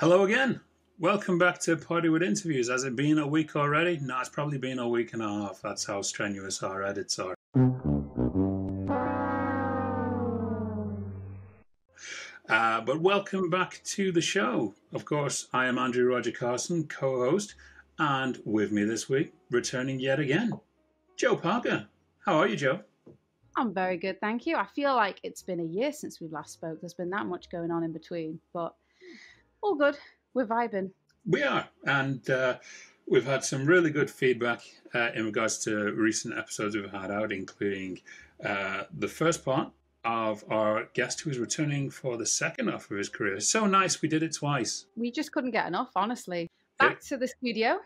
Hello again. Welcome back to Poddywood Interviews. Has it been a week already? No, it's probably been a week and a half. That's how strenuous our edits are. But welcome back to the show. Of course, I am Andrew Roger Carson, co-host, and with me this week, returning yet again, Joe Parker. How are you, Joe? I'm very good, thank you. I feel like it's been a year since we last spoke. There's been that much going on in between, but all good. We're vibing. We are, and we've had some really good feedback in regards to recent episodes we've had out, including the first part of our guest who is returning for the second half of his career. So nice, we did it twice. We just couldn't get enough, honestly. Back to the studio,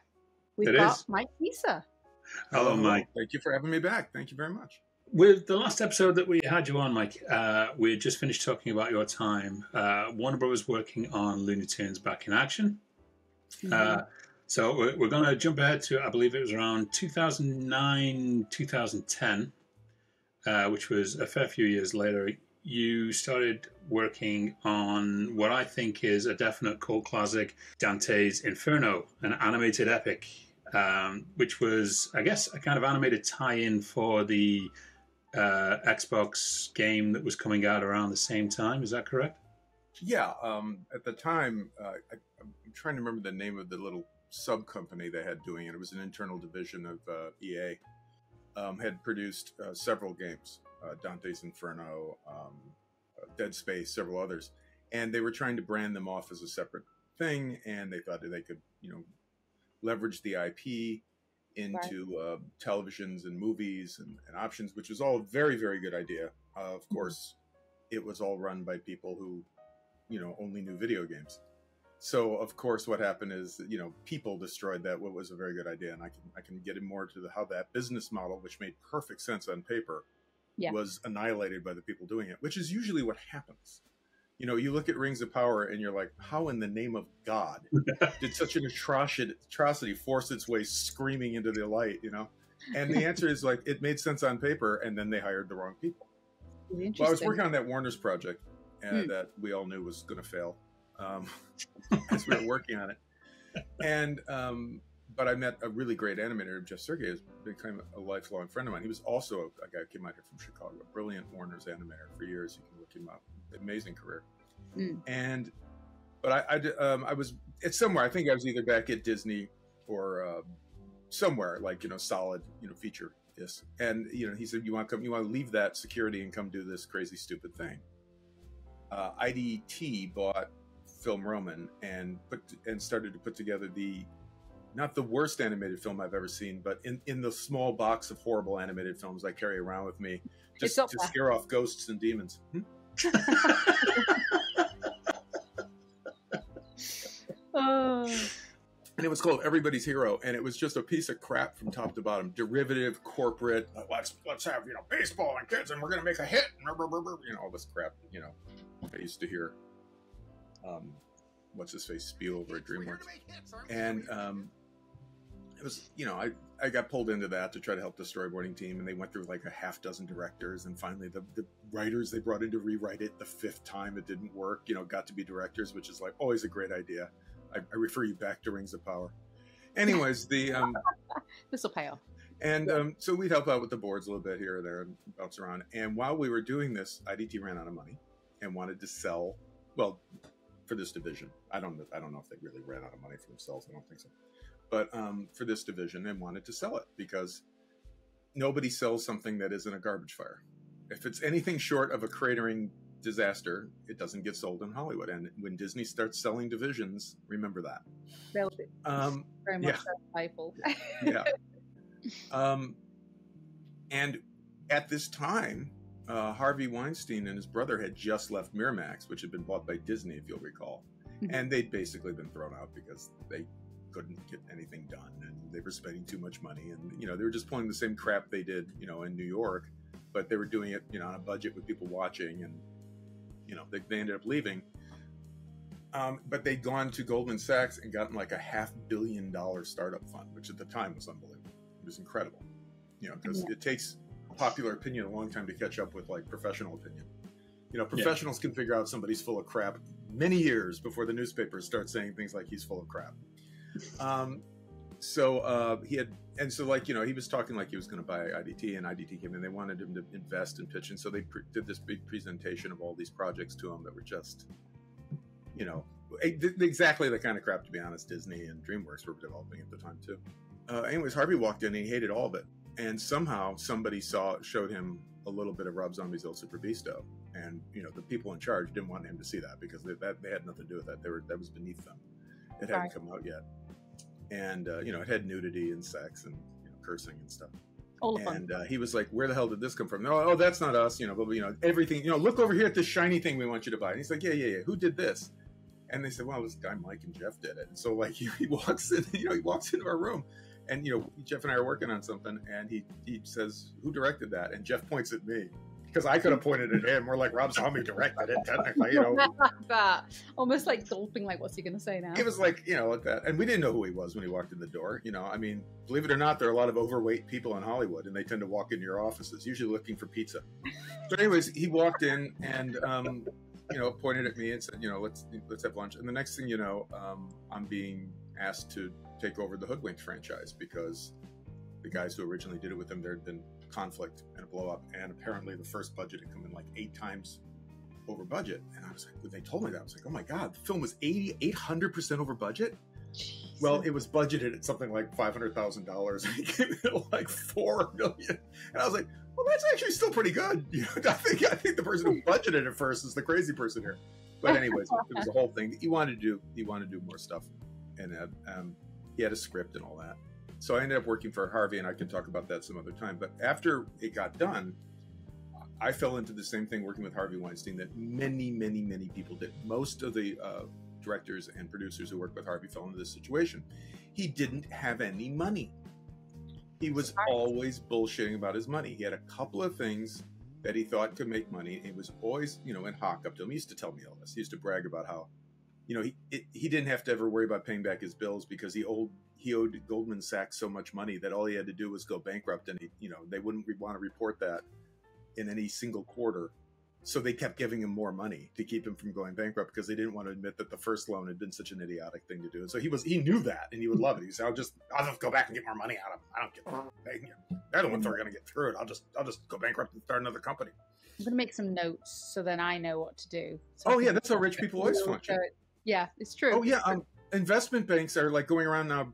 we've got Mike Disa. Hello, Mike. Thank you for having me back. Thank you very much. With the last episode that we had you on, Mike, we had just finished talking about your time. Warner Brothers working on Looney Tunes Back in Action. Mm-hmm. So we're going to jump ahead to, I believe it was around 2009, 2010, which was a fair few years later. You started working on what I think is a definite cult classic, Dante's Inferno, an animated epic, which was, I guess, a kind of animated tie-in for the Xbox game that was coming out around the same time. Is that correct? Yeah. At the time, I'm trying to remember the name of the little sub-company they had doing it. It was an internal division of EA. Had produced several games, Dante's Inferno, Dead Space, several others. And they were trying to brand them off as a separate thing, and they thought that they could, leverage the IP into televisions and movies and options, which was all a very, very good idea. Of course, it was all run by people who, only knew video games. So, of course, what happened is, people destroyed that. What was a very good idea, and I can get in more to how that business model, which made perfect sense on paper, was annihilated by the people doing it, which is usually what happens. You look at Rings of Power and you're like, how in the name of God did such an atrocity force its way screaming into the light, And the answer is it made sense on paper, and then they hired the wrong people. Well, I was working on that Warner's project that we all knew was going to fail as we were working on it. And, but I met a really great animator, Jeff Sergey, who's become a lifelong friend of mine. He was also a guy who came out here from Chicago, a brilliant Warner's animator for years. You can look him up. Amazing career. But I was at somewhere. I think I was either back at Disney or somewhere solid, feature this. And he said, you want to leave that security and come do this crazy stupid thing. IDT bought Film Roman and started to put together not the worst animated film I've ever seen, but in the small box of horrible animated films I carry around with me just to scare off ghosts and demons. And it was called Everybody's Hero, and it was just a piece of crap from top to bottom. Derivative, corporate, let's have baseball and kids, and we're gonna make a hit, all this crap. I used to hear what's his face spew over at DreamWorks, and it was I got pulled into that to try to help the storyboarding team, and they went through like a half dozen directors, and finally the writers they brought in to rewrite it the fifth time it didn't work, got to be directors, which is always a great idea. I refer you back to Rings of Power. Anyways, this will pay off. And so we'd help out with the boards a little bit here or there and bounce around. And while we were doing this, IDT ran out of money and wanted to sell, for this division. I don't know if they really ran out of money for themselves. I don't think so. But for this division, they wanted to sell it because nobody sells something that isn't a garbage fire. If it's anything short of a cratering disaster, it doesn't get sold in Hollywood. And when Disney starts selling divisions, remember that. Very much so. Yeah. And at this time, Harvey Weinstein and his brother had just left Miramax, which had been bought by Disney, if you'll recall. And they'd basically been thrown out because they couldn't get anything done, and they were spending too much money. And, they were just pulling the same crap they did, in New York, but they were doing it, on a budget with people watching, and, they ended up leaving. But they'd gone to Goldman Sachs and gotten like a $500 million startup fund, which at the time was unbelievable. It was incredible, because it takes popular opinion a long time to catch up with like professional opinion. Professionals can figure out somebody's full of crap many years before the newspapers start saying things like he's full of crap. So he had, and so like, you know, he was talking like he was going to buy IDT, and IDT came in. They wanted him to invest and pitch, and so they did this big presentation of all these projects to him that were just, you know, exactly the kind of crap, to be honest, Disney and DreamWorks were developing at the time too. Anyways, Harvey walked in and he hated all of it, and somehow somebody showed him a little bit of Rob Zombie's El Super Beasto, and you know, the people in charge didn't want him to see that because they had nothing to do with that. That was beneath them. It hadn't come out yet. And you know, it had nudity and sex and, you know, cursing and stuff. All and he was like, "Where the hell did this come from?" No, oh, that's not us. You know, but you know, everything. You know, look over here at this shiny thing we want you to buy. And he's like, "Yeah. Who did this?" And they said, "Well, this guy Mike and Jeff did it." And so like he walks in, you know, he walks into our room, and you know, Jeff and I are working on something, and he says, "Who directed that?" And Jeff points at me. Because I could have pointed at him. We're like, Rob Zombie directed it, technically, you know. That. Almost like gulping, like, what's he going to say now? It was like, you know, like that. And we didn't know who he was when he walked in the door. You know, I mean, believe it or not, there are a lot of overweight people in Hollywood, and they tend to walk into your offices, usually looking for pizza. But anyways, he walked in and, you know, pointed at me and said, you know, let's have lunch. And the next thing you know, I'm being asked to take over the Hoodwinked franchise because the guys who originally did it with him, there had been conflict and a blow up, and apparently the first budget had come in like 8 times over budget. And I was like, when they told me that, I was like, oh my god, the film was 800% over budget. Jeez. Well, it was budgeted at something like $500,000 and it came in at like $4 million, and I was like, well, that's actually still pretty good. You know, I think the person who budgeted it first is the crazy person here. But anyways, it was a whole thing. He wanted to do more stuff, and he had a script and all that. So I ended up working for Harvey, and I can talk about that some other time. But after it got done, I fell into the same thing working with Harvey Weinstein that many, many, many people did. Most of the directors and producers who worked with Harvey fell into this situation. He didn't have any money. He was always bullshitting about his money. He had a couple of things that he thought could make money. He was always, you know, in hock up to him. He used to tell me all this. He used to brag about how, you know, he didn't have to ever worry about paying back his bills because he owed Goldman Sachs so much money that all he had to do was go bankrupt, and you know, they wouldn't want to report that in any single quarter. So they kept giving him more money to keep him from going bankrupt because they didn't want to admit that the first loan had been such an idiotic thing to do. And so he knew that, and he would love it. He said, I'll just go back and get more money out of them. I don't get they're the ones that are going to get through it. I'll just go bankrupt and start another company. I'm going to make some notes so then I know what to do. So oh yeah, that's how rich people always function. Yeah, it's true. Oh yeah, investment banks are like going around now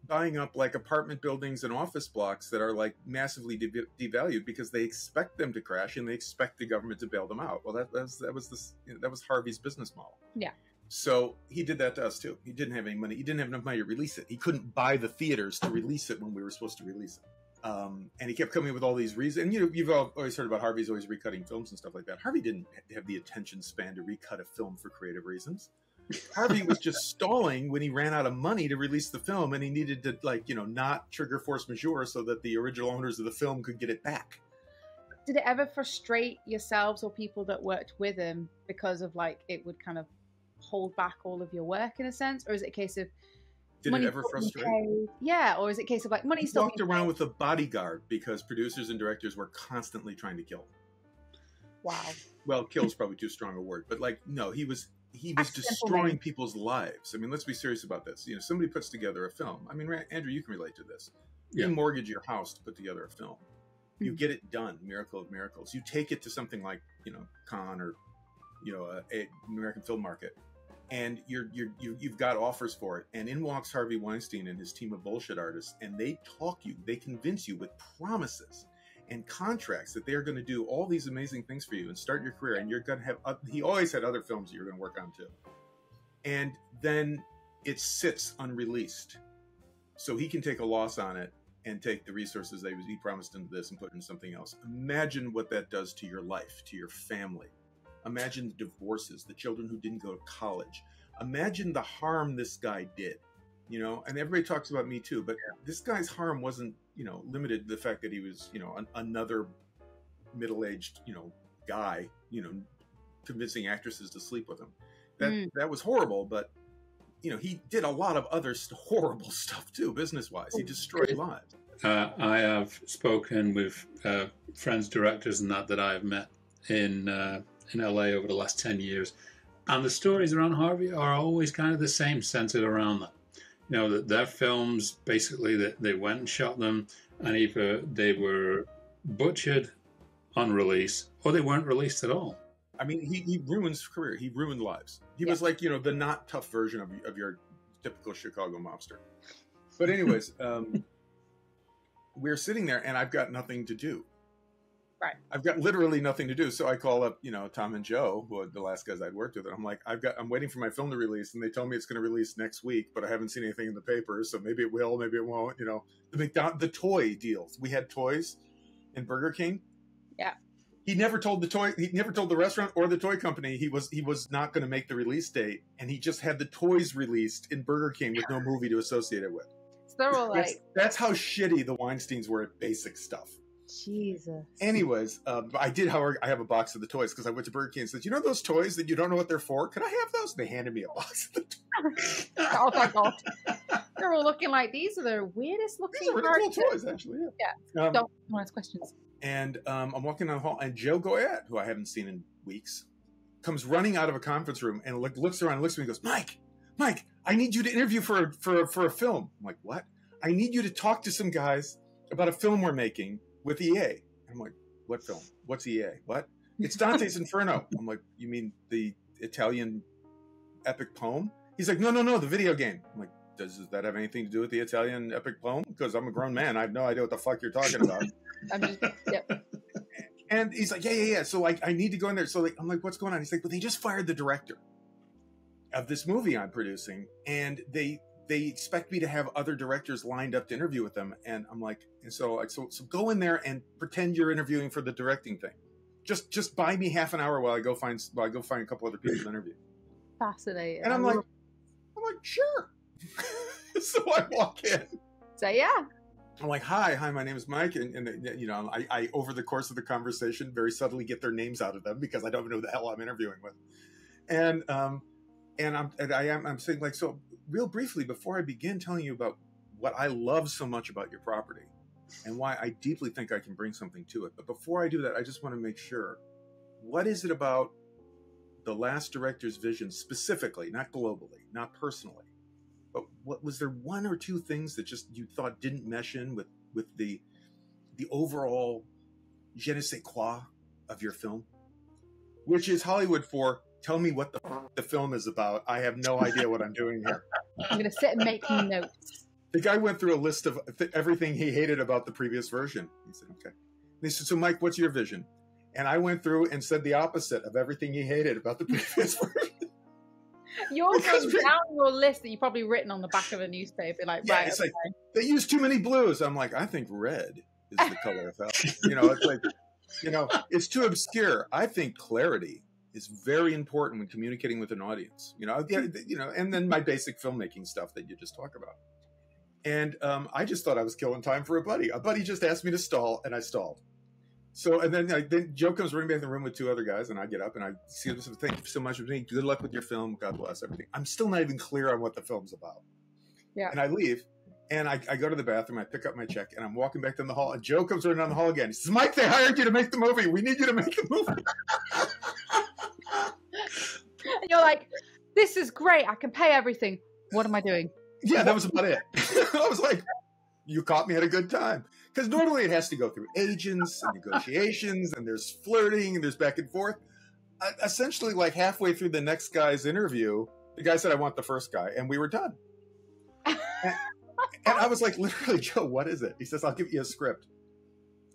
buying up like apartment buildings and office blocks that are like massively devalued because they expect them to crash and they expect the government to bail them out. Well, that was Harvey's business model. Yeah. So he did that to us too. He didn't have any money. He didn't have enough money to release it. He couldn't buy the theaters to release it when we were supposed to release it. And he kept coming with all these reasons. And you know, you've always heard about Harvey's always recutting films and stuff like that. Harvey didn't have the attention span to recut a film for creative reasons. Harvey was just stalling when he ran out of money to release the film, and he needed to, like, you know, not trigger force majeure so that the original owners of the film could get it back. Did it ever frustrate yourselves or people that worked with him because of, like, it would kind of hold back all of your work in a sense? Or is it a case of did it ever frustrate? Yeah, or is it a case of like money still walked around with a bodyguard because producers and directors were constantly trying to kill him. Wow. Well, kill is probably too strong a word, but like, no, he was destroying people's lives. I mean, let's be serious about this. You know, somebody puts together a film. I mean, Andrew, you can relate to this. You mortgage your house to put together a film. You get it done, miracle of miracles. You take it to something like, you know, Cannes or, you know, a American film market, and you've got offers for it. And in walks Harvey Weinstein and his team of bullshit artists, and they convince you with promises and contracts that they're going to do all these amazing things for you and start your career. And you're going to have, he always had other films you're going to work on too. And then it sits unreleased. So he can take a loss on it and take the resources that he promised into this and put it in something else. Imagine what that does to your life, to your family. Imagine the divorces, the children who didn't go to college. Imagine the harm this guy did, you know, and everybody talks about Me Too, but this guy's harm wasn't, you know, limited to the fact that he was, you know, another middle-aged, you know, guy, you know, convincing actresses to sleep with him. That was horrible, but, you know, he did a lot of other horrible stuff too, business-wise. He destroyed lives. I have spoken with friends, directors, and that I have met in LA over the last 10 years, And the stories around Harvey are always kind of the same, centered around that. You know, that their films, basically, that they went and shot them, and either they were butchered on release or they weren't released at all. I mean, he ruined his career. He ruined lives. He was like, you know, the not tough version of your typical Chicago mobster. But anyways, we're sitting there and I've got nothing to do. Right. I've got literally nothing to do. So I call up, you know, Tom and Joe, who are the last guys I'd worked with. And I'm like, I'm waiting for my film to release. And they told me it's going to release next week, but I haven't seen anything in the papers. So maybe it will, maybe it won't. You know, the toy deals. We had toys in Burger King. Yeah. He never told the restaurant or the toy company he was not going to make the release date. And he just had the toys released in Burger King with no movie to associate it with. So they're all like, that's how shitty the Weinsteins were at basic stuff. Jesus. Anyways, I have a box of the toys because I went to Burger King and said, you know those toys that you don't know what they're for? Can I have those? And they handed me a box of the toys. Oh my God. They're all looking like these are the weirdest looking. These are really cool toys, actually. Yeah. Don't ask questions. And I'm walking down the hall, and Joe Goyette, who I haven't seen in weeks, comes running out of a conference room and looks around, looks at me, and goes, Mike, I need you to interview for a film. I'm like, what? I need you to talk to some guys about a film we're making with EA. I'm like, what film? What's EA? What? It's Dante's Inferno. I'm like, you mean the Italian epic poem? He's like, no, the video game. I'm like, does that have anything to do with the Italian epic poem? Because I'm a grown man. I have no idea what the fuck you're talking about. And he's like, yeah. So like, I need to go in there. So like, I'm like, what's going on? He's like, well, they just fired the director of this movie I'm producing, and they expect me to have other directors lined up to interview with them. And I'm like, so go in there and pretend you're interviewing for the directing thing. Just buy me half an hour while I go find a couple other people to interview. Fascinating. And I'm like, sure. So I walk in. So yeah. I'm like, hi, my name is Mike, and you know, I over the course of the conversation very subtly get their names out of them because I don't know who the hell I'm interviewing with, and I'm saying, like, so real briefly before I begin telling you about what I love so much about your property and why I deeply think I can bring something to it, but before I do that, I just want to make sure, what is it about the last director's vision specifically, not globally, not personally? But what was there one or two things that just you thought didn't mesh in with the overall je ne sais quoi of your film, which is Hollywood for tell me what the film is about. I have no idea what I'm doing here. I'm going to sit and make notes. The guy went through a list of everything he hated about the previous version. He said, okay. And he said, so Mike, what's your vision? And I went through and said the opposite of everything he hated about the previous version. You're going down your list that you've probably written on the back of a newspaper, like, yeah, right? It's like, they use too many blues. I'm like, I think red is the color of hell. You know, it's like, you know, it's too obscure. I think clarity is very important when communicating with an audience. You know, and then my basic filmmaking stuff that you just talk about. And I just thought I was killing time for a buddy. A buddy just asked me to stall, and I stalled. So, and then Joe comes running back in the room with two other guys, and I get up and I see them. Thank you so much for me. Good luck with your film. God bless everything. I'm still not even clear on what the film's about. Yeah. And I leave, and I go to the bathroom. I pick up my check, and I'm walking back down the hall. And Joe comes running down the hall again. He says, "Mike, they hired you to make the movie. We need you to make the movie." And you're like, "This is great. I can pay everything. What am I doing?" Yeah, that was about it. I was like, you caught me at a good time. Because normally it has to go through agents and negotiations, and there's flirting, and there's back and forth. Essentially, like halfway through the next guy's interview, the guy said, I want the first guy, and we were done. And I was like, literally, Joe, what is it? He says, I'll give you a script.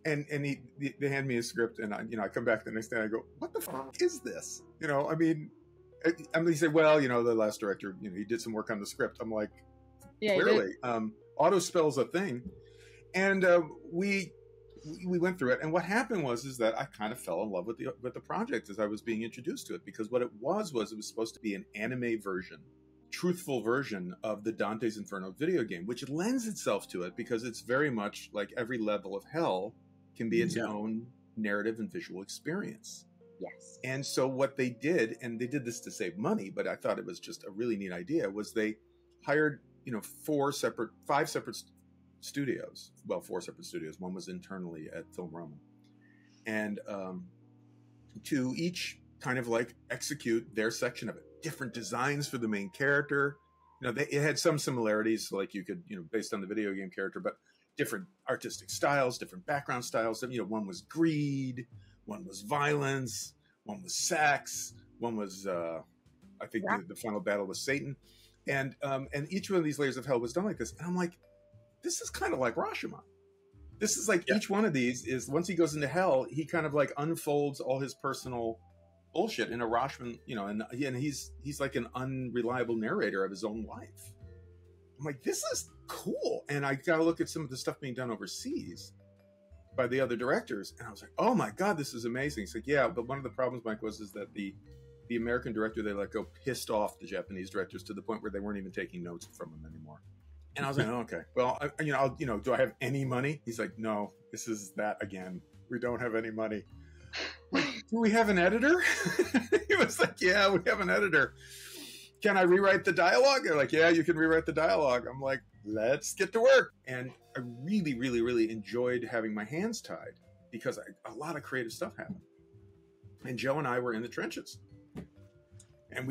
And they hand me a script, and I come back the next day, and I go, what the fuck is this? You know, I mean, he said, well, you know, the last director, you know, he did some work on the script. I'm like, yeah, clearly, auto spell's a thing. And we went through it, and what happened is that I kind of fell in love with the project as I was being introduced to it, because what it was supposed to be an anime version, truthful version of the Dante's Inferno video game, which lends itself to it because it's very much like every level of hell can be its own narrative and visual experience. Yes. And so what they did, and they did this to save money, but I thought it was just a really neat idea, was they hired, you know, 5 separate studios. Well, 4 separate studios. One was internally at Film Roma. And to each kind of like execute their section of it. Different designs for the main character. It had some similarities, like you could, based on the video game character, but different artistic styles, different background styles. One was greed, one was violence, one was sex, one was, I think the final battle was Satan. And each one of these layers of hell was done like this. And I'm like, this is kind of like Rashomon. This is like each one of these is, once he goes into hell, he kind of like unfolds all his personal bullshit in a Rashomon, and he's like an unreliable narrator of his own life. I'm like, this is cool. And I got to look at some of the stuff being done overseas by the other directors. And I was like, oh my God, this is amazing. It's like, yeah, but one of the problems, Mike, is that the American director they let go pissed off the Japanese directors to the point where they weren't even taking notes from them anymore. And I was like, oh, okay, well, do I have any money? He's like, no, this is that again. We don't have any money. Like, do we have an editor? He was like, yeah, we have an editor. Can I rewrite the dialogue? They're like, yeah, you can rewrite the dialogue. I'm like, let's get to work. And I really, really, really enjoyed having my hands tied because a lot of creative stuff happened. And Joe and I were in the trenches. And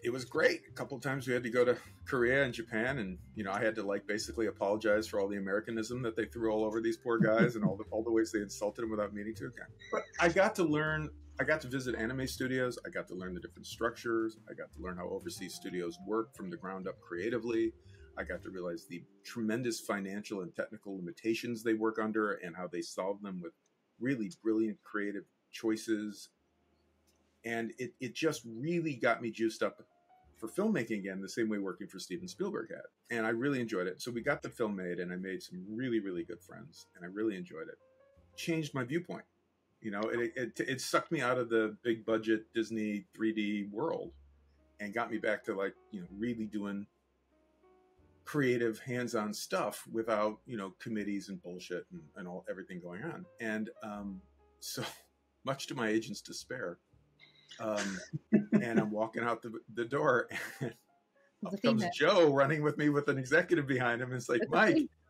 it was great. A couple of times we had to go to Korea and Japan, and I had to basically apologize for all the Americanism that they threw all over these poor guys and all the ways they insulted them without meaning to. But I got to visit anime studios. I got to learn the different structures. I got to learn how overseas studios work from the ground up creatively. I got to realize the tremendous financial and technical limitations they work under and how they solve them with really brilliant creative choices. And it just really got me juiced up for filmmaking again, the same way working for Steven Spielberg had. And I really enjoyed it. So we got the film made, and I made some really, really good friends, and I really enjoyed it. Changed my viewpoint. It sucked me out of the big budget Disney 3D world and got me back to really doing creative hands-on stuff without, committees and bullshit and everything going on. And so much to my agent's despair, and I'm walking out the door, and up comes Joe running with me with an executive behind him. And it's like,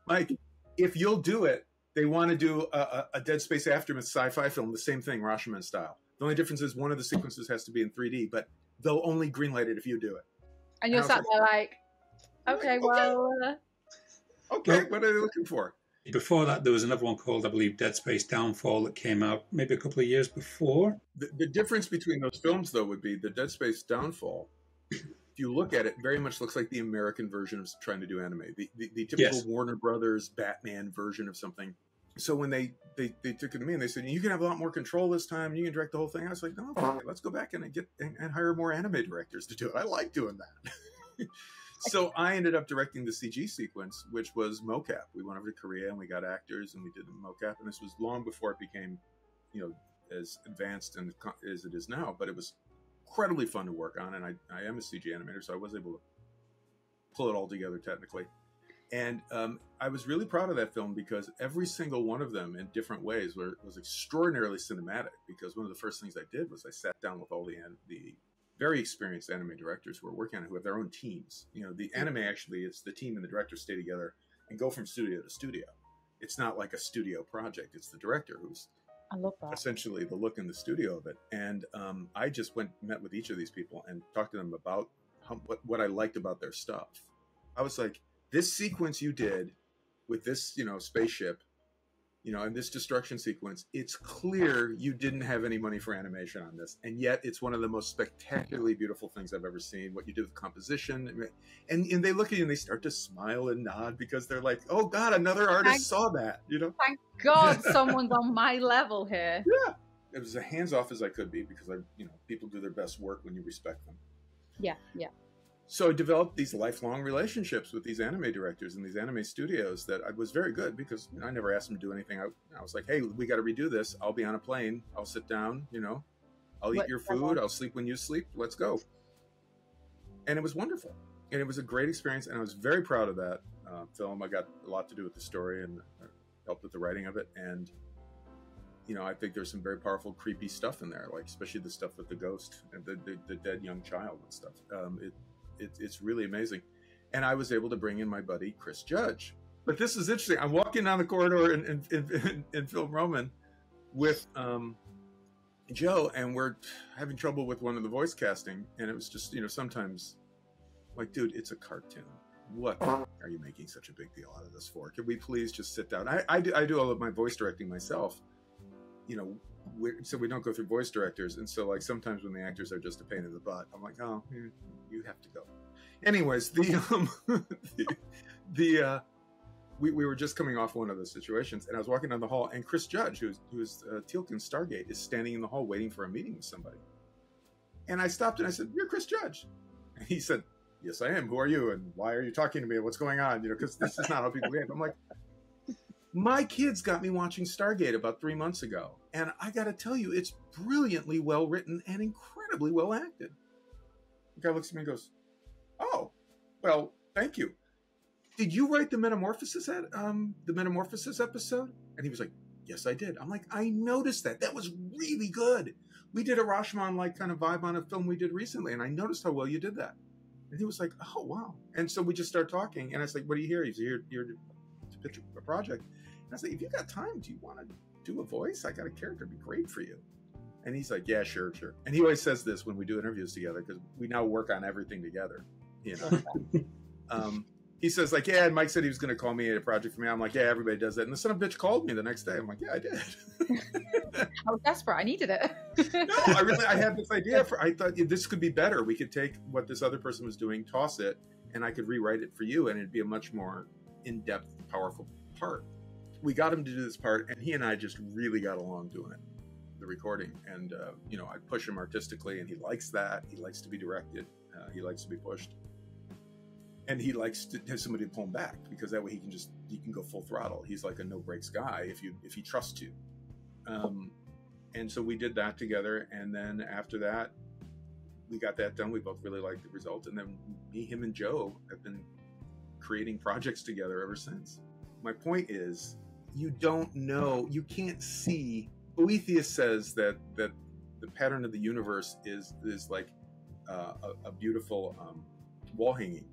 Mike, if you'll do it, they want to do a Dead Space Aftermath sci-fi film, the same thing, Rashomon style. The only difference is one of the sequences has to be in 3D, but they'll only greenlight it if you do it. And you're sat there like, okay, well... Okay, what are they looking for? Before that, there was another one called, I believe, Dead Space Downfall that came out maybe a couple of years before. The difference between those films, though, would be the Dead Space Downfall. If you look at it, very much looks like the American version of trying to do anime. The typical Warner Brothers Batman version of something. So when they took it to me and they said, you can have a lot more control this time, you can direct the whole thing. I was like, no, okay, let's go back and hire more anime directors to do it. I like doing that. So I ended up directing the CG sequence, which was mocap. We went over to Korea and we got actors and we did the mocap. And this was long before it became, as advanced as it is now. But it was incredibly fun to work on. And I am a CG animator, so I was able to pull it all together technically. And I was really proud of that film because every single one of them in different ways was extraordinarily cinematic. Because one of the first things I did was I sat down with all the very experienced anime directors who are working on it, who have their own teams. The anime actually, it's the team and the director stay together and go from studio to studio. It's not like a studio project. It's the director who's essentially the look in the studio of it. And I just met with each of these people and talked to them about what I liked about their stuff. I was like, this sequence you did with this, spaceship, and this destruction sequence, it's clear you didn't have any money for animation on this. And yet it's one of the most spectacularly beautiful things I've ever seen. What you did with composition. And they look at you and they start to smile and nod because they're like, oh God, another artist saw that, Thank God someone's on my level here. Yeah. It was as hands off as I could be because people do their best work when you respect them. Yeah. Yeah. So I developed these lifelong relationships with these anime directors and these anime studios that I was very good because I never asked them to do anything. I was like, hey, we got to redo this. I'll be on a plane. I'll sit down, I'll eat your food. I'll sleep when you sleep. Let's go. And it was wonderful. And it was a great experience. And I was very proud of that film. I got a lot to do with the story and helped with the writing of it. And, I think there's some very powerful, creepy stuff in there, like especially the stuff with the ghost and the dead young child and stuff. It's really amazing. And I was able to bring in my buddy, Chris Judge. But this is interesting. I'm walking down the corridor in Film Roman with Joe, and we're having trouble with one of the voice casting, and it was just, sometimes like, dude, it's a cartoon. What are you making such a big deal out of this for? Can we please just sit down? I do all of my voice directing myself, so we don't go through voice directors. And so, like, sometimes when the actors are just a pain in the butt, I'm like, oh, you have to go. Anyways, we were just coming off one of those situations, and I was walking down the hall, and Chris Judge, who's Teal'c Stargate, is standing in the hall waiting for a meeting with somebody. And I stopped and I said, "You're Chris Judge?" And he said, "Yes, I am. Who are you? And why are you talking to me? And what's going on? Because this is not how people behave." I'm like, my kids got me watching Stargate about 3 months ago, and I got to tell you, it's brilliantly well written and incredibly well acted. The guy looks at me and goes, "Oh, well, thank you. Did you write the Metamorphosis episode?" And he was like, "Yes, I did." I'm like, "I noticed that. That was really good. We did a Rashomon-like kind of vibe on a film we did recently, and I noticed how well you did that." And he was like, "Oh, wow." And so we just started talking, and I was like, "What are you here?" He's here to pitch a project. And I was like, "If you got time, do you want to do a voice? I got a character. It'd be great for you." And he's like, "Yeah, sure." And he always says this when we do interviews together, because we now work on everything together, He says, like, "Yeah," and Mike said he was going to call me at a project for me. I'm like, "Yeah, everybody does that." And the son of a bitch called me the next day. I'm like, "Yeah, I did." I was desperate. I needed it. No, I had this idea I thought this could be better. We could take what this other person was doing, toss it, and I could rewrite it for you, and it'd be a much more in-depth, powerful part. We got him to do this part, and he and I just really got along doing it, the recording. And, I push him artistically, and he likes that. He likes to be directed. He likes to be pushed. And he likes to have somebody to pull him back, because that way he can go full throttle. He's like a no brakes guy if he trusts you. And so we did that together. And then after that, we got that done. We both really liked the result. And then him and Joe have been creating projects together ever since. My point is, you don't know, you can't see. Boethius says that the pattern of the universe is like a beautiful wall hanging.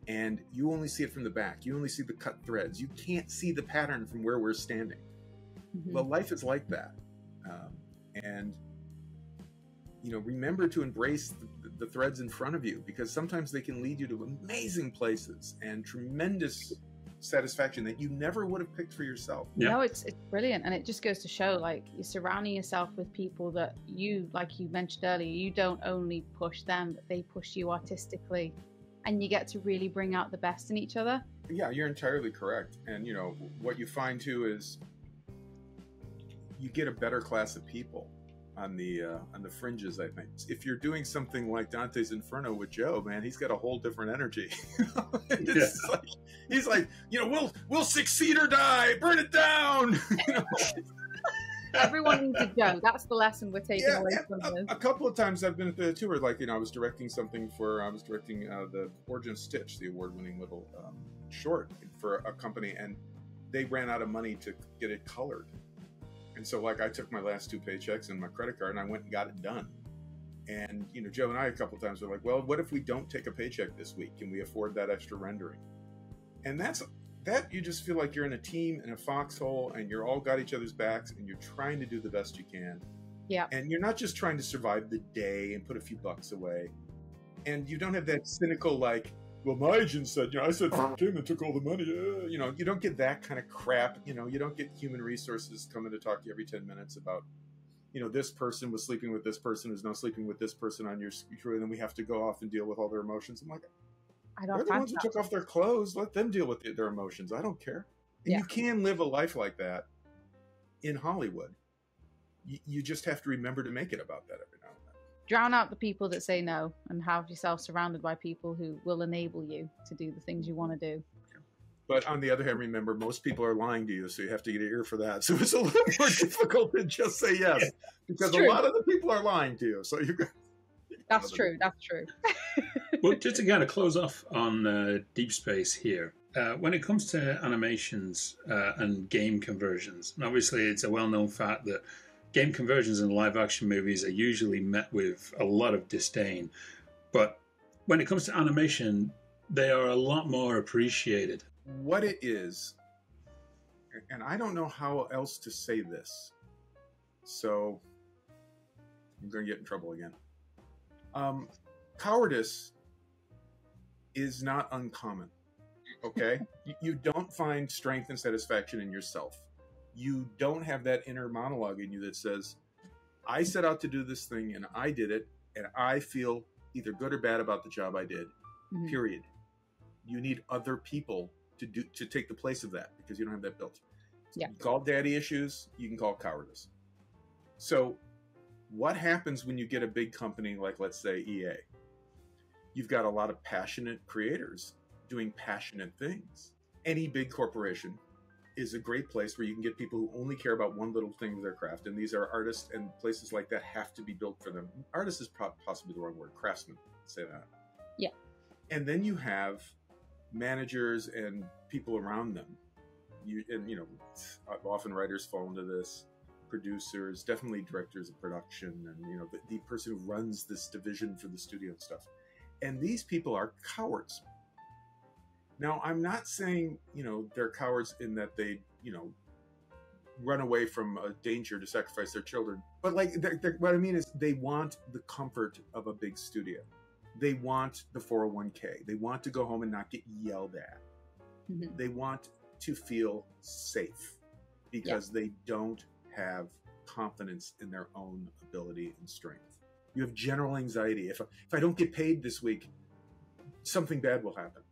And you only see it from the back. You only see the cut threads. You can't see the pattern from where we're standing. Mm-hmm. Well, life is like that. And remember to embrace the threads in front of you, because sometimes they can lead you to amazing places and tremendous satisfaction that you never would have picked for yourself. Yeah. No, it's brilliant. And it just goes to show, like, you're surrounding yourself with people that you, like you mentioned earlier, you don't only push them, but they push you artistically. And you get to really bring out the best in each other. Yeah, you're entirely correct. And, what you find, too, is you get a better class of people on the fringes, I think. If you're doing something like Dante's Inferno with Joe, man, he's got a whole different energy. He's like, we'll succeed or die, burn it down. Everyone needs a Joe. That's the lesson we're taking away from this. A couple of times I've been at the tour, like, I was directing the Origin of Stitch, the award-winning little short for a company, and they ran out of money to get it colored. And so, like, I took my last 2 paychecks and my credit card, and I went and got it done. And, Joe and I a couple of times were like, well, what if we don't take a paycheck this week? Can we afford that extra rendering? And that you just feel like you're in a team, in a foxhole, and you're all got each other's backs, and you're trying to do the best you can. Yeah. And you're not just trying to survive the day and put a few bucks away. And you don't have that cynical, like, well, my agent said, I said f*** him and took all the money. You don't get that kind of crap. You don't get human resources coming to talk to you every 10 minutes about, this person was sleeping with this person who's now sleeping with this person on your crew, and then we have to go off and deal with all their emotions. I'm like, they're the ones who took off their clothes. Let them deal with their emotions. I don't care. And you can live a life like that in Hollywood. You just have to remember to make it about that every now and then. Drown out the people that say no, and have yourself surrounded by people who will enable you to do the things you want to do. But on the other hand, remember, most people are lying to you, so you have to get an ear for that. So it's a little more difficult than just say yes, because a lot of the people are lying to you. So you. That's true. That's true. Well, just to kind of close off on Deep Space here, when it comes to animations and game conversions, and obviously it's a well-known fact that game conversions in live-action movies are usually met with a lot of disdain. But when it comes to animation, they are a lot more appreciated. What it is, and I don't know how else to say this, so I'm going to get in trouble again. Cowardice is not uncommon. Okay? You don't find strength and satisfaction in yourself. You don't have that inner monologue in you that says, I set out to do this thing and I did it, and I feel either good or bad about the job I did, period. You need other people to take the place of that because you don't have that built. Yeah. You call daddy issues, you can call cowardice. So what happens when you get a big company like, let's say, EA? You've got a lot of passionate creators doing passionate things. Any big corporation is a great place where you can get people who only care about one little thing of their craft. And these are artists, and places like that have to be built for them. Artist is possibly the wrong word. Craftsman, say that. Yeah. And then you have managers and people around them. Often writers fall into this. Producers, definitely directors of production, and the person who runs this division for the studio and stuff. And these people are cowards. Now, I'm not saying, they're cowards in that they, run away from a danger to sacrifice their children. But what I mean is they want the comfort of a big studio. They want the 401k. They want to go home and not get yelled at. Mm-hmm. They want to feel safe because they don't have confidence in their own ability and strength. You have general anxiety. If I don't get paid this week, something bad will happen.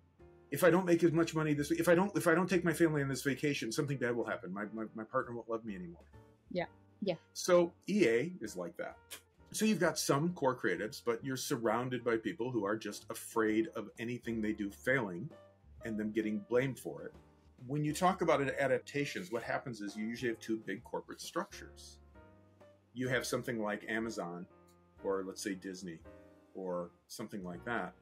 If I don't make as much money this week, if I don't take my family on this vacation, something bad will happen. My partner won't love me anymore. Yeah. Yeah. So EA is like that. So you've got some core creatives, but you're surrounded by people who are just afraid of anything they do failing and them getting blamed for it. When you talk about adaptations, what happens is you usually have two big corporate structures. You have something like Amazon, or let's say Disney, or something like that,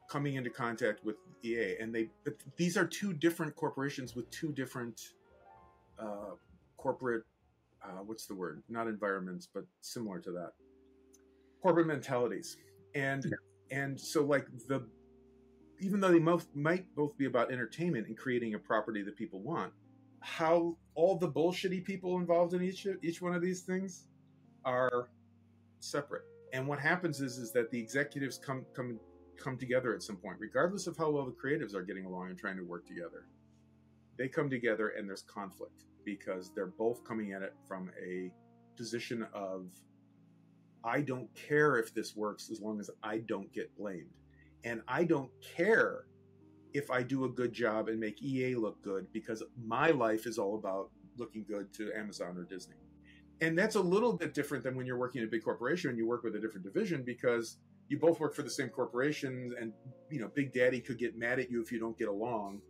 coming into contact with EA, but these are two different corporations with two different corporate, what's the word? Not environments, but similar to that, corporate mentalities, and so even though they might both be about entertainment and creating a property that people want, how all the bullshitty people involved in each one of these things are separate. And what happens is that the executives come together at some point, regardless of how well the creatives are getting along and trying to work together. They come together and there's conflict because they're both coming at it from a position of, I don't care if this works as long as I don't get blamed. And I don't care if I do a good job and make EA look good because my life is all about looking good to Amazon or Disney. And that's a little bit different than when you're working in a big corporation and you work with a different division because you both work for the same corporation and, Big Daddy could get mad at you if you don't get along.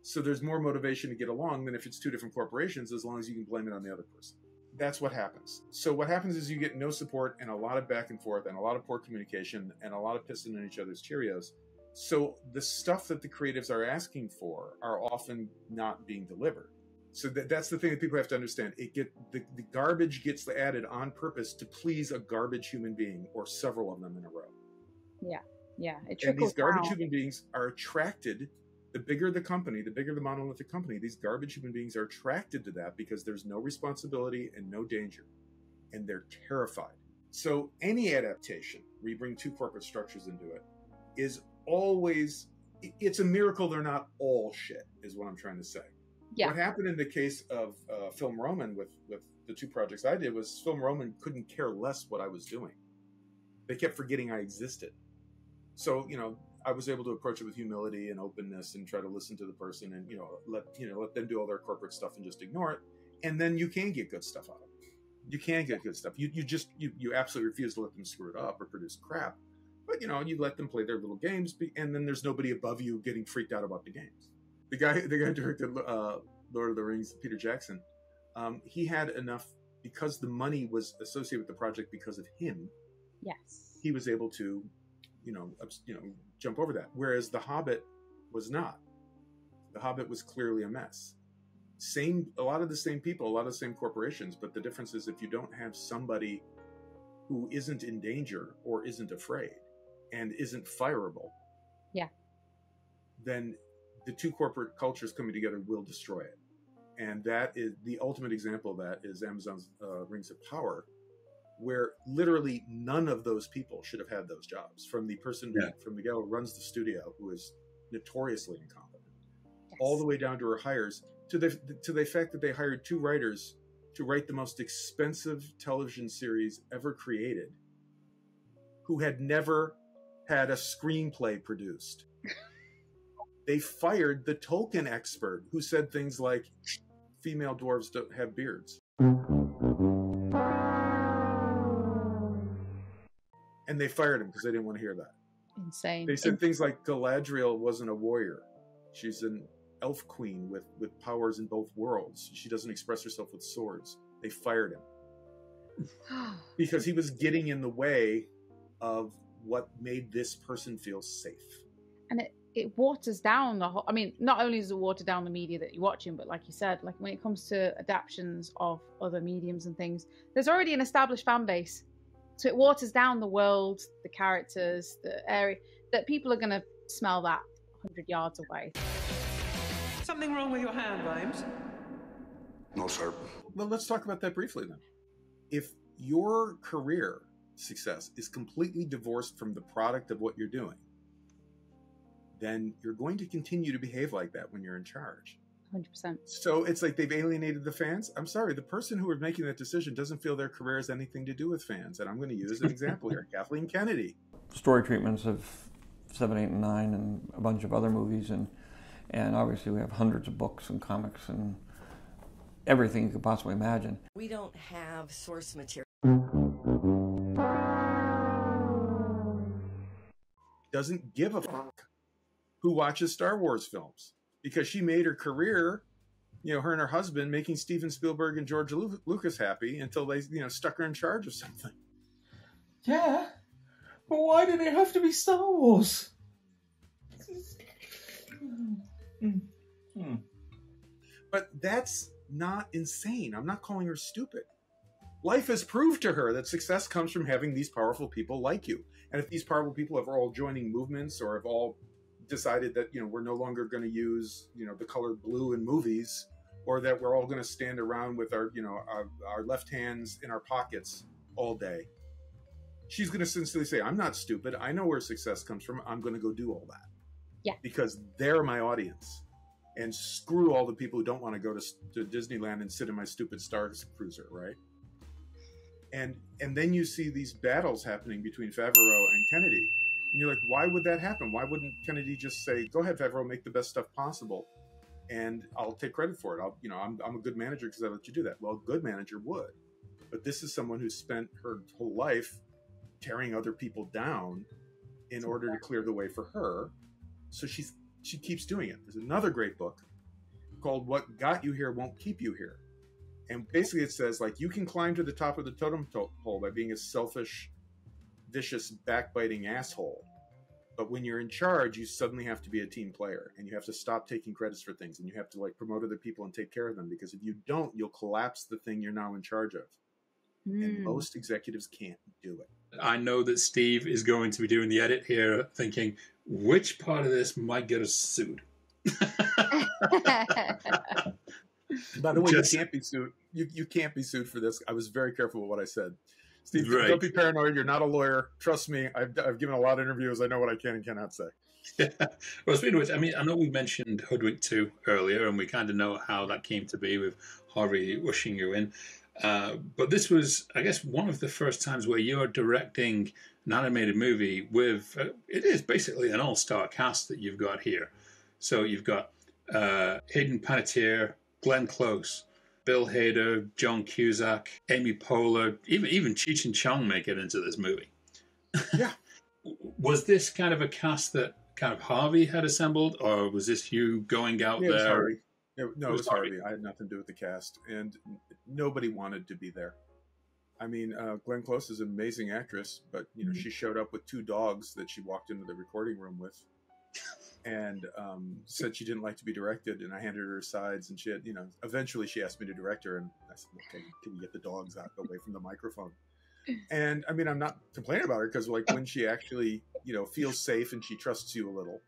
So there's more motivation to get along than if it's two different corporations, as long as you can blame it on the other person. That's what happens. So what happens is you get no support and a lot of back and forth and a lot of poor communication and a lot of pissing in each other's Cheerios. So the stuff that the creatives are asking for are often not being delivered. So that's the thing that people have to understand. The garbage gets added on purpose to please a garbage human being or several of them in a row. Yeah, yeah. And these garbage human beings are attracted. The bigger the company, the bigger the monolithic company, these garbage human beings are attracted to that because there's no responsibility and no danger. And they're terrified. So any adaptation where you bring two corporate structures into it is always, it's a miracle they're not all shit, is what I'm trying to say. Yeah. What happened in the case of Film Roman with the two projects I did was Film Roman couldn't care less what I was doing. They kept forgetting I existed. So, I was able to approach it with humility and openness and try to listen to the person and, let them do all their corporate stuff and just ignore it. And then you can get good stuff out of it. You can get good stuff. You absolutely refuse to let them screw it up or produce crap. But, you let them play their little games and then there's nobody above you getting freaked out about the games. The guy who directed Lord of the Rings, Peter Jackson, he had enough, because the money was associated with the project because of him. Yes. He was able to, jump over that. Whereas The Hobbit was not. The Hobbit was clearly a mess. A lot of the same people, a lot of the same corporations, but the difference is if you don't have somebody who isn't in danger or isn't afraid and isn't fireable, then the two corporate cultures coming together will destroy it. And that is the ultimate example of that is Amazon's Rings of Power, where literally none of those people should have had those jobs, from the person from the gal who runs the studio, who is notoriously incompetent, all the way down to her hires, to the fact that they hired 2 writers to write the most expensive television series ever created, who had never had a screenplay produced. They fired the Tolkien expert who said things like, female dwarves don't have beards. And they fired him because they didn't want to hear that. Insane. They said things like Galadriel wasn't a warrior. She's an elf queen with powers in both worlds. She doesn't express herself with swords. They fired him because he was getting in the way of what made this person feel safe. And it waters down the whole. I mean, not only does it water down the media that you're watching, but like you said, like when it comes to adaptations of other mediums and things, there's already an established fan base. So it waters down the world, the characters, the area, that people are going to smell that 100 yards away. Something wrong with your hand, Vimes? No, sir. Well, let's talk about that briefly then. If your career success is completely divorced from the product of what you're doing, then you're going to continue to behave like that when you're in charge. 100%. So it's like they've alienated the fans. I'm sorry, the person who was making that decision doesn't feel their career has anything to do with fans. And I'm going to use an example here. Kathleen Kennedy. Story treatments of 7, 8, and 9 and a bunch of other movies. And obviously we have hundreds of books and comics and everything you could possibly imagine. We don't have source material. Doesn't give a fuck who watches Star Wars films, because she made her career, her and her husband, making Steven Spielberg and George Lucas happy until they, stuck her in charge of something. Yeah, but why did it have to be Star Wars? But that's not insane. I'm not calling her stupid. Life has proved to her that success comes from having these powerful people like you. And if these powerful people have all joining movements or have all decided that, we're no longer going to use, the color blue in movies, or that we're all going to stand around with our, our left hands in our pockets all day, she's going to sincerely say, I'm not stupid. I know where success comes from. I'm going to go do all that. Yeah. Because they're my audience. And screw all the people who don't want to go to Disneyland and sit in my stupid Star Cruiser, right? And then you see these battles happening between Favreau and Kennedy. And you're like, why would that happen? Why wouldn't Kennedy just say, go ahead, Favreau, make the best stuff possible, and I'll take credit for it. I'm a good manager because I let you do that. Well, a good manager would. But this is someone who spent her whole life tearing other people down in order to clear the way for her. So she keeps doing it. There's another great book called What Got You Here Won't Keep You Here. And basically it says, like, you can climb to the top of the totem pole by being a selfish, vicious, backbiting asshole. But when you're in charge, you suddenly have to be a team player, and you have to stop taking credits for things, and you have to promote other people and take care of them, because if you don't, you'll collapse the thing you're now in charge of. And most executives can't do it. I know that Steve is going to be doing the edit here thinking, which part of this might get us sued? By the way, you can't be sued. You can't be sued for this. I was very careful with what I said. Steve, Don't be paranoid. You're not a lawyer. Trust me. I've given a lot of interviews. I know what I can and cannot say. Yeah. Well, speaking of which, I know we mentioned Hoodwink 2 earlier, and we kind of know how that came to be with Harvey rushing you in. But this was, I guess, one of the first times where you're directing an animated movie with, it is basically an all-star cast that you've got here. So you've got Hayden Panettiere, Glenn Close, Bill Hader, John Cusack, Amy Poehler, even Cheech and Chong make it into this movie. Yeah. Was this kind of a cast that kind of Harvey had assembled, or was this you going out there? It was Harvey. No, it was Harvey. I had nothing to do with the cast, and nobody wanted to be there. I mean, Glenn Close is an amazing actress, but she showed up with 2 dogs that she walked into the recording room with, and said she didn't like to be directed. And I handed her sides, and she had, eventually she asked me to direct her, and I said, "Okay, can we get the dogs out away from the microphone?" And I mean, I'm not complaining about her, because when she actually, feels safe and she trusts you a little,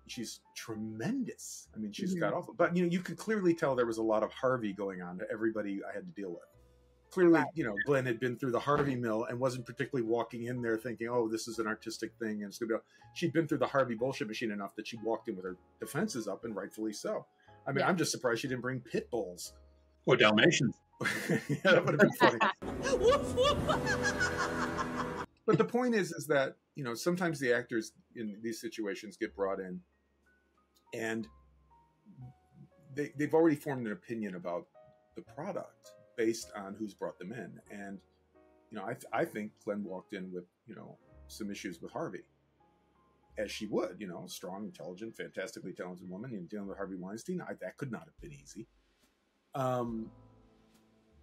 she's tremendous. I mean, she's got awful, but you could clearly tell there was a lot of Harvey going on to everybody I had to deal with. clearly, you know, Glenn had been through the Harvey mill and wasn't particularly walking in there thinking, oh, this is an artistic thing. And it's going to be, she'd been through the Harvey bullshit machine enough that she walked in with her defenses up, and rightfully so. I mean, I'm just surprised she didn't bring pit bulls. Or Dalmatians. Yeah, that would have been funny. But the point is that, you know, sometimes the actors in these situations get brought in and they've already formed an opinion about the product based on who's brought them in. And, you know, I think Glenn walked in with, you know, some issues with Harvey, as she would, you know, strong, intelligent, fantastically talented woman, and dealing with Harvey Weinstein. That could not have been easy.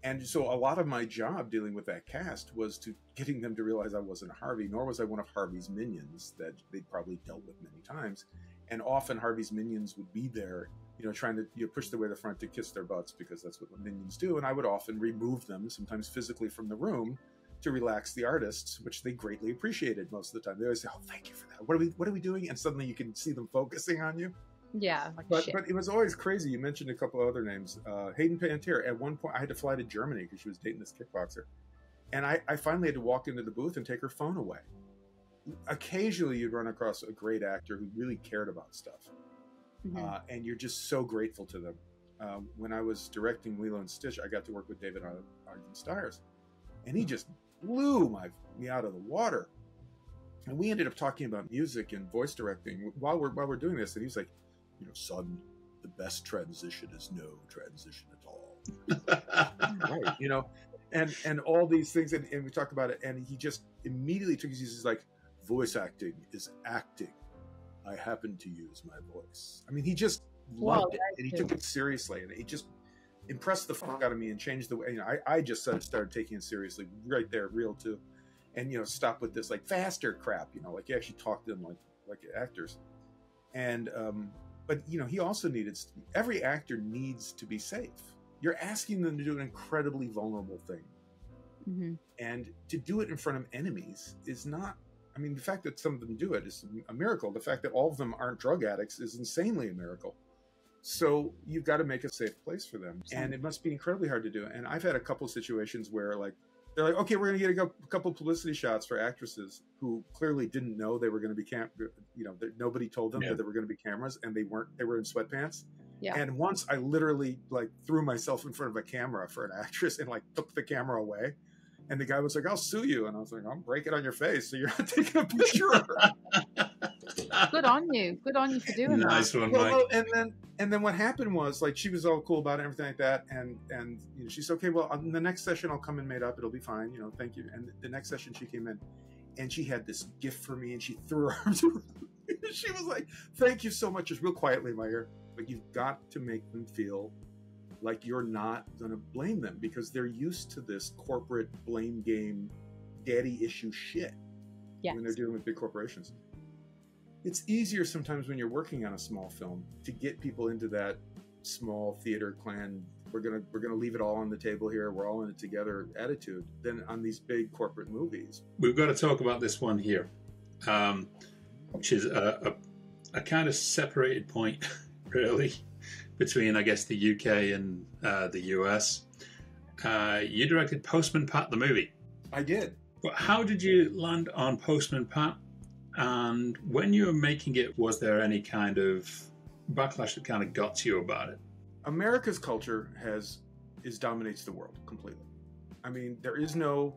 And so a lot of my job dealing with that cast was to getting them to realize I wasn't Harvey, nor was I one of Harvey's minions that they'd probably dealt with many times. And often Harvey's minions would be there, you know, trying to, you know, push their way to the front to kiss their butts, because that's what minions do. And I would often remove them, sometimes physically, from the room to relax the artists, which they greatly appreciated most of the time. They always say, "Oh, thank you for that. What are we doing?" And suddenly you can see them focusing on you. Yeah, but it was always crazy. You mentioned a couple of other names. Hayden Panettiere. At one point, I had to fly to Germany because she was dating this kickboxer, and I finally had to walk into the booth and take her phone away. Occasionally, you'd run across a great actor who really cared about stuff, and you're just so grateful to them. When I was directing Lilo and Stitch, I got to work with David Ogden Stiers, and he just blew me out of the water. And we ended up talking about music and voice directing while we're doing this, and he was like, "You know, son, the best transition is no transition at all." Right, you know, and all these things, and we talk about it, and he just immediately took his, he's like, "Voice acting is acting. I happen to use my voice." I mean, he just loved it, and he took it seriously, and he just impressed the fuck out of me and changed the way, you know, I just started taking it seriously right there, real too, and, you know, stop with this like faster crap, you know, like you actually talk to them like actors, and but, you know, he also every actor needs to be safe. You're asking them to do an incredibly vulnerable thing. And to do it in front of enemies is not, I mean, the fact that some of them do it is a miracle. The fact that all of them aren't drug addicts is insanely a miracle. So you've got to make a safe place for them. And it must be incredibly hard to do. And I've had a couple of situations where, like, they're like, "Okay, we're going to get a couple publicity shots for actresses," who clearly didn't know they were going to be you know, nobody told them that there were going to be cameras, and they were in sweatpants. And once I literally like threw myself in front of a camera for an actress and like took the camera away, and the guy was like, "I'll sue you," and I was like, "I'll break it on your face so you're not taking a picture of her." Good on you for doing nice that. One, Mike. Well, and then what happened was, like, she was all cool about it and everything like that, and you know, she's okay. Well, on the next session I'll come in made up. It'll be fine, you know. Thank you. And the next session she came in, and she had this gift for me, and she threw her arms around me. She was like, "Thank you so much," just real quietly in my ear. But you've got to make them feel like you're not going to blame them, because they're used to this corporate blame game, daddy issue shit when they're dealing with big corporations. It's easier sometimes when you're working on a small film to get people into that small theater clan, we're gonna leave it all on the table here, we're all in it together attitude, than on these big corporate movies. We've got to talk about this one here, which is a kind of separated point, really, between, I guess, the UK and the US. You directed Postman Pat, the movie. I did. But how did you land on Postman Pat? And when you were making it, was there any kind of backlash that kind of got to you about it? America's culture dominates the world completely. I mean, there is no,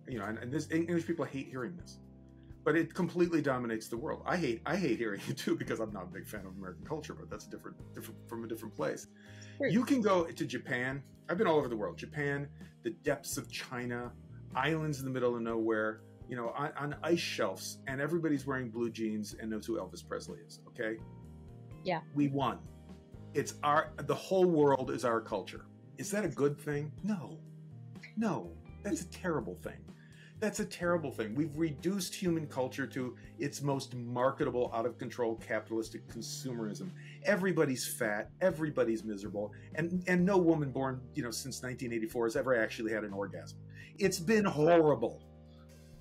you know, and this English people hate hearing this, but it completely dominates the world. I hate hearing it too, because I'm not a big fan of American culture, but that's different from a different place. You can go to Japan. I've been all over the world. Japan, the depths of China, islands in the middle of nowhere, you know, on ice shelves, and everybody's wearing blue jeans and knows who Elvis Presley is. Okay. Yeah. We won. The whole world is our culture. Is that a good thing? No, that's a terrible thing. That's a terrible thing. We've reduced human culture to its most marketable, out of control, capitalistic consumerism. Everybody's fat, everybody's miserable, and no woman born, you know, since 1984 has ever actually had an orgasm. It's been horrible.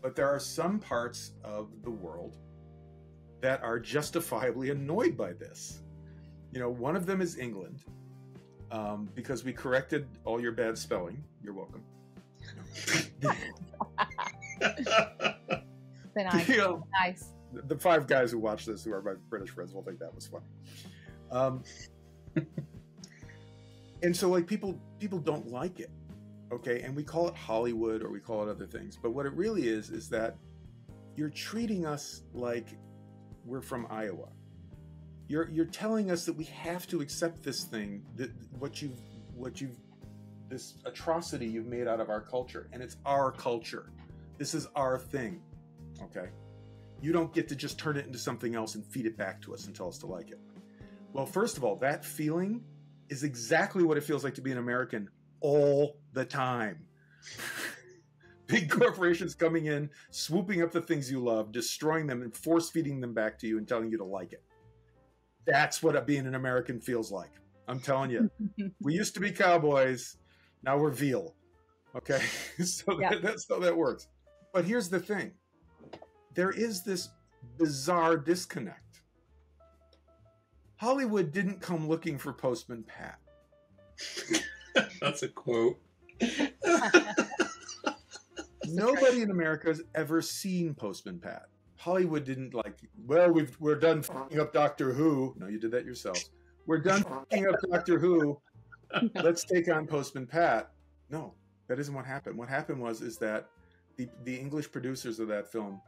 But there are some parts of the world that are justifiably annoyed by this. You know, one of them is England. because we corrected all your bad spelling. You're welcome. Nice. You know, Nice. the 5 guys who watch this, who are my British friends, will think that was funny. And so, like, people don't like it, okay? And we call it Hollywood, or we call it other things. But what it really is that you're treating us like we're from Iowa. You're telling us that we have to accept this thing, that what you've this atrocity you've made out of our culture, and it's our culture. This is our thing, okay? You don't get to just turn it into something else and feed it back to us and tell us to like it. Well, first of all, that feeling is exactly what it feels like to be an American all the time. Big corporations coming in, swooping up the things you love, destroying them, and force-feeding them back to you and telling you to like it. That's what being an American feels like. I'm telling you. We used to be cowboys. Now we're veal. Okay? So that's how that works. But here's the thing. There is this bizarre disconnect. Hollywood didn't come looking for Postman Pat. That's a quote. Nobody in America has ever seen Postman Pat. Hollywood didn't like, well, we're done f***ing up Doctor Who. No, you did that yourselves. We're done f***ing up Doctor Who. Let's take on Postman Pat. No, that isn't what happened. What happened is that the English producers of that film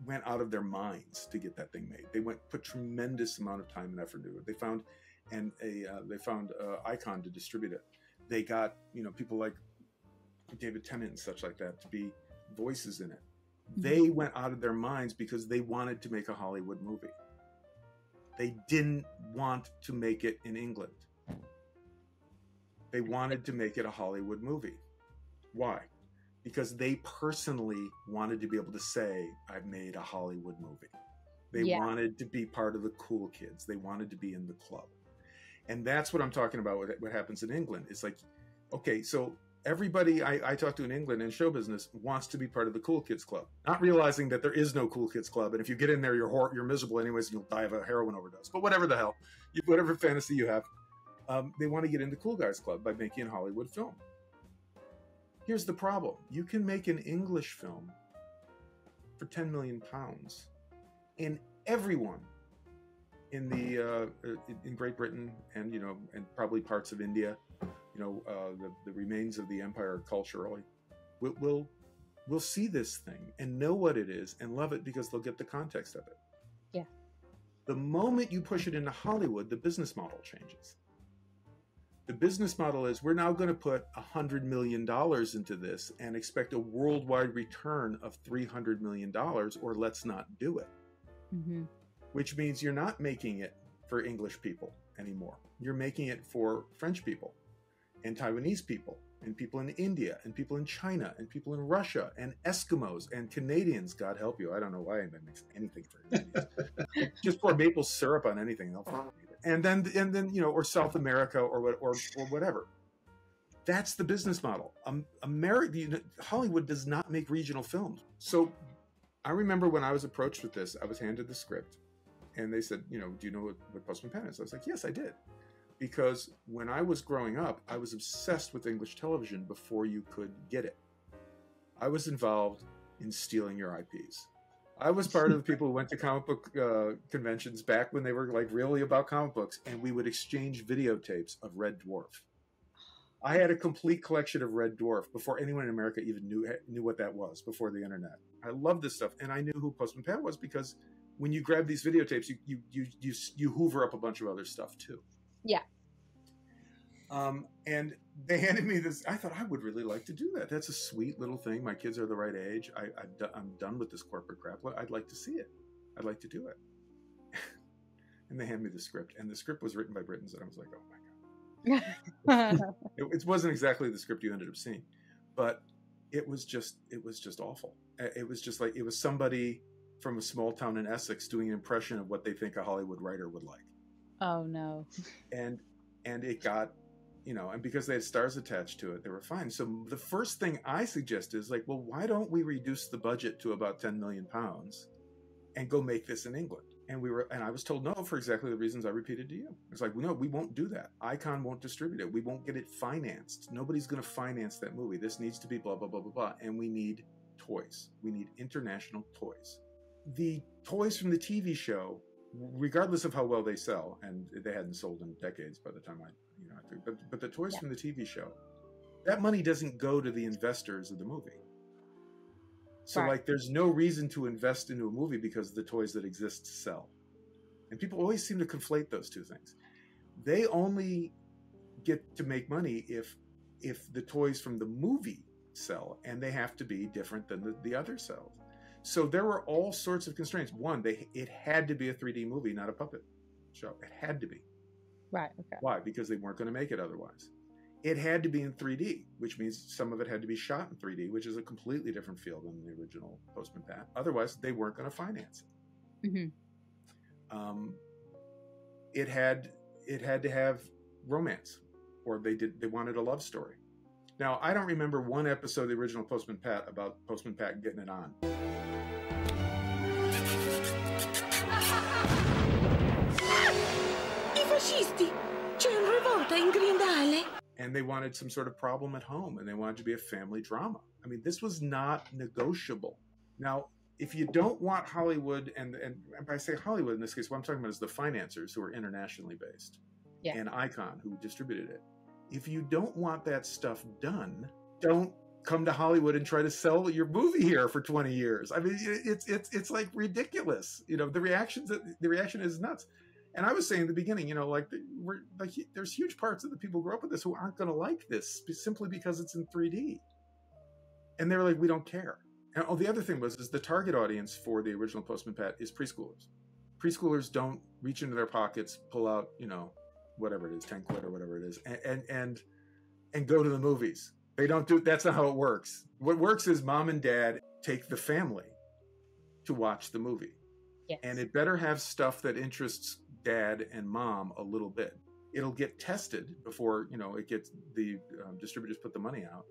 went out of their minds to get that thing made. They put tremendous amount of time and effort into it. They found Icon to distribute it. They got people like David Tennant and such like that to be voices in it. They went out of their minds because they wanted to make a Hollywood movie. They didn't want to make it in England. They wanted to make it a Hollywood movie. Why? Because they personally wanted to be able to say, I've made a Hollywood movie. They wanted to be part of the cool kids. They wanted to be in the club. And that's what I'm talking about, what happens in England. It's like, okay, so everybody I talk to in England in show business wants to be part of the cool kids club, not realizing that there is no cool kids club. And if you get in there, you're miserable anyways, and you'll die of a heroin overdose. But whatever the hell, whatever fantasy you have, they want to get into cool guys club by making a Hollywood film. Here's the problem. You can make an English film for 10 million pounds, and everyone in Great Britain and probably parts of India, the remains of the empire culturally, will see this thing and know what it is and love it because they'll get the context of it. Yeah. The moment you push it into Hollywood, the business model changes. The business model is, we're now going to put $100 million into this and expect a worldwide return of $300 million, or let's not do it. Mm-hmm. Which means you're not making it for English people anymore. You're making it for French people and Taiwanese people and people in India and people in China and people in Russia and Eskimos and Canadians. God help you. I don't know why anybody makes anything for Canadians. Just pour maple syrup on anything. They'll eat it. And then or South America or whatever. That's the business model. Hollywood does not make regional films. So I remember when I was approached with this, I was handed the script. And they said, do you know what Postman Pat is? I was like, yes, I did. Because when I was growing up, I was obsessed with English television before you could get it. I was involved in stealing your IPs. I was part of the people who went to comic book conventions back when they were like really about comic books, and we would exchange videotapes of Red Dwarf. I had a complete collection of Red Dwarf before anyone in America even knew what that was, before the internet. I loved this stuff, and I knew who Postman Pat was because when you grab these videotapes, you hoover up a bunch of other stuff too. Yeah. And they handed me this. I thought, I would really like to do that. That's a sweet little thing. My kids are the right age. I'm done with this corporate crap. I'd like to see it. I'd like to do it. And they hand me the script, and the script was written by Britons, and I was like, oh my God. It wasn't exactly the script you ended up seeing, but it was just awful. It was just like, it was somebody from a small town in Essex doing an impression of what they think a Hollywood writer would like. Oh no. And it got, and because they had stars attached to it, they were fine. So the first thing I suggested is like, well, why don't we reduce the budget to about 10 million pounds and go make this in England? And I was told no for exactly the reasons I repeated to you. It's like, no, we won't do that. Icon won't distribute it. We won't get it financed. Nobody's going to finance that movie. This needs to be blah, blah, blah, blah, blah. And we need toys. We need international toys. The toys from the TV show, regardless of how well they sell, and they hadn't sold in decades by the time but the toys from the TV show, that money doesn't go to the investors of the movie. So like, there's no reason to invest into a movie because the toys that exist sell. And people always seem to conflate those two things. They only get to make money if the toys from the movie sell, and they have to be different than the other cells. So there were all sorts of constraints. One, it had to be a 3D movie, not a puppet show. It had to be. Right. Okay. Why? Because they weren't going to make it otherwise. It had to be in 3D, which means some of it had to be shot in 3D, which is a completely different field than the original Postman Pat. Otherwise, they weren't going to finance it. Mm-hmm. It had to have romance, or they wanted a love story. Now, I don't remember one episode of the original Postman Pat about Postman Pat getting it on. I fascisti! C'è una rivolta in Grindale! And they wanted some sort of problem at home, and they wanted to be a family drama. I mean, this was not negotiable. Now, if you don't want Hollywood, and I say Hollywood in this case, what I'm talking about is the financiers who are internationally based, and Icon who distributed it. If you don't want that stuff done, don't come to Hollywood and try to sell your movie here for 20 years. I mean, it's like ridiculous. You know, the reaction is nuts. And I was saying at the beginning, you know, there's huge parts of the people who grew up with this who aren't going to like this simply because it's in 3D. And they were like, we don't care. And the other thing is the target audience for the original Postman Pat is preschoolers. Preschoolers don't reach into their pockets, pull out, you know, whatever it is, 10 quid or whatever it is, and go to the movies. They don't do, that's not how it works. What works is mom and dad take the family to watch the movie. Yes. And it better have stuff that interests dad and mom a little bit. It'll get tested before, you know, it gets the distributors put the money out.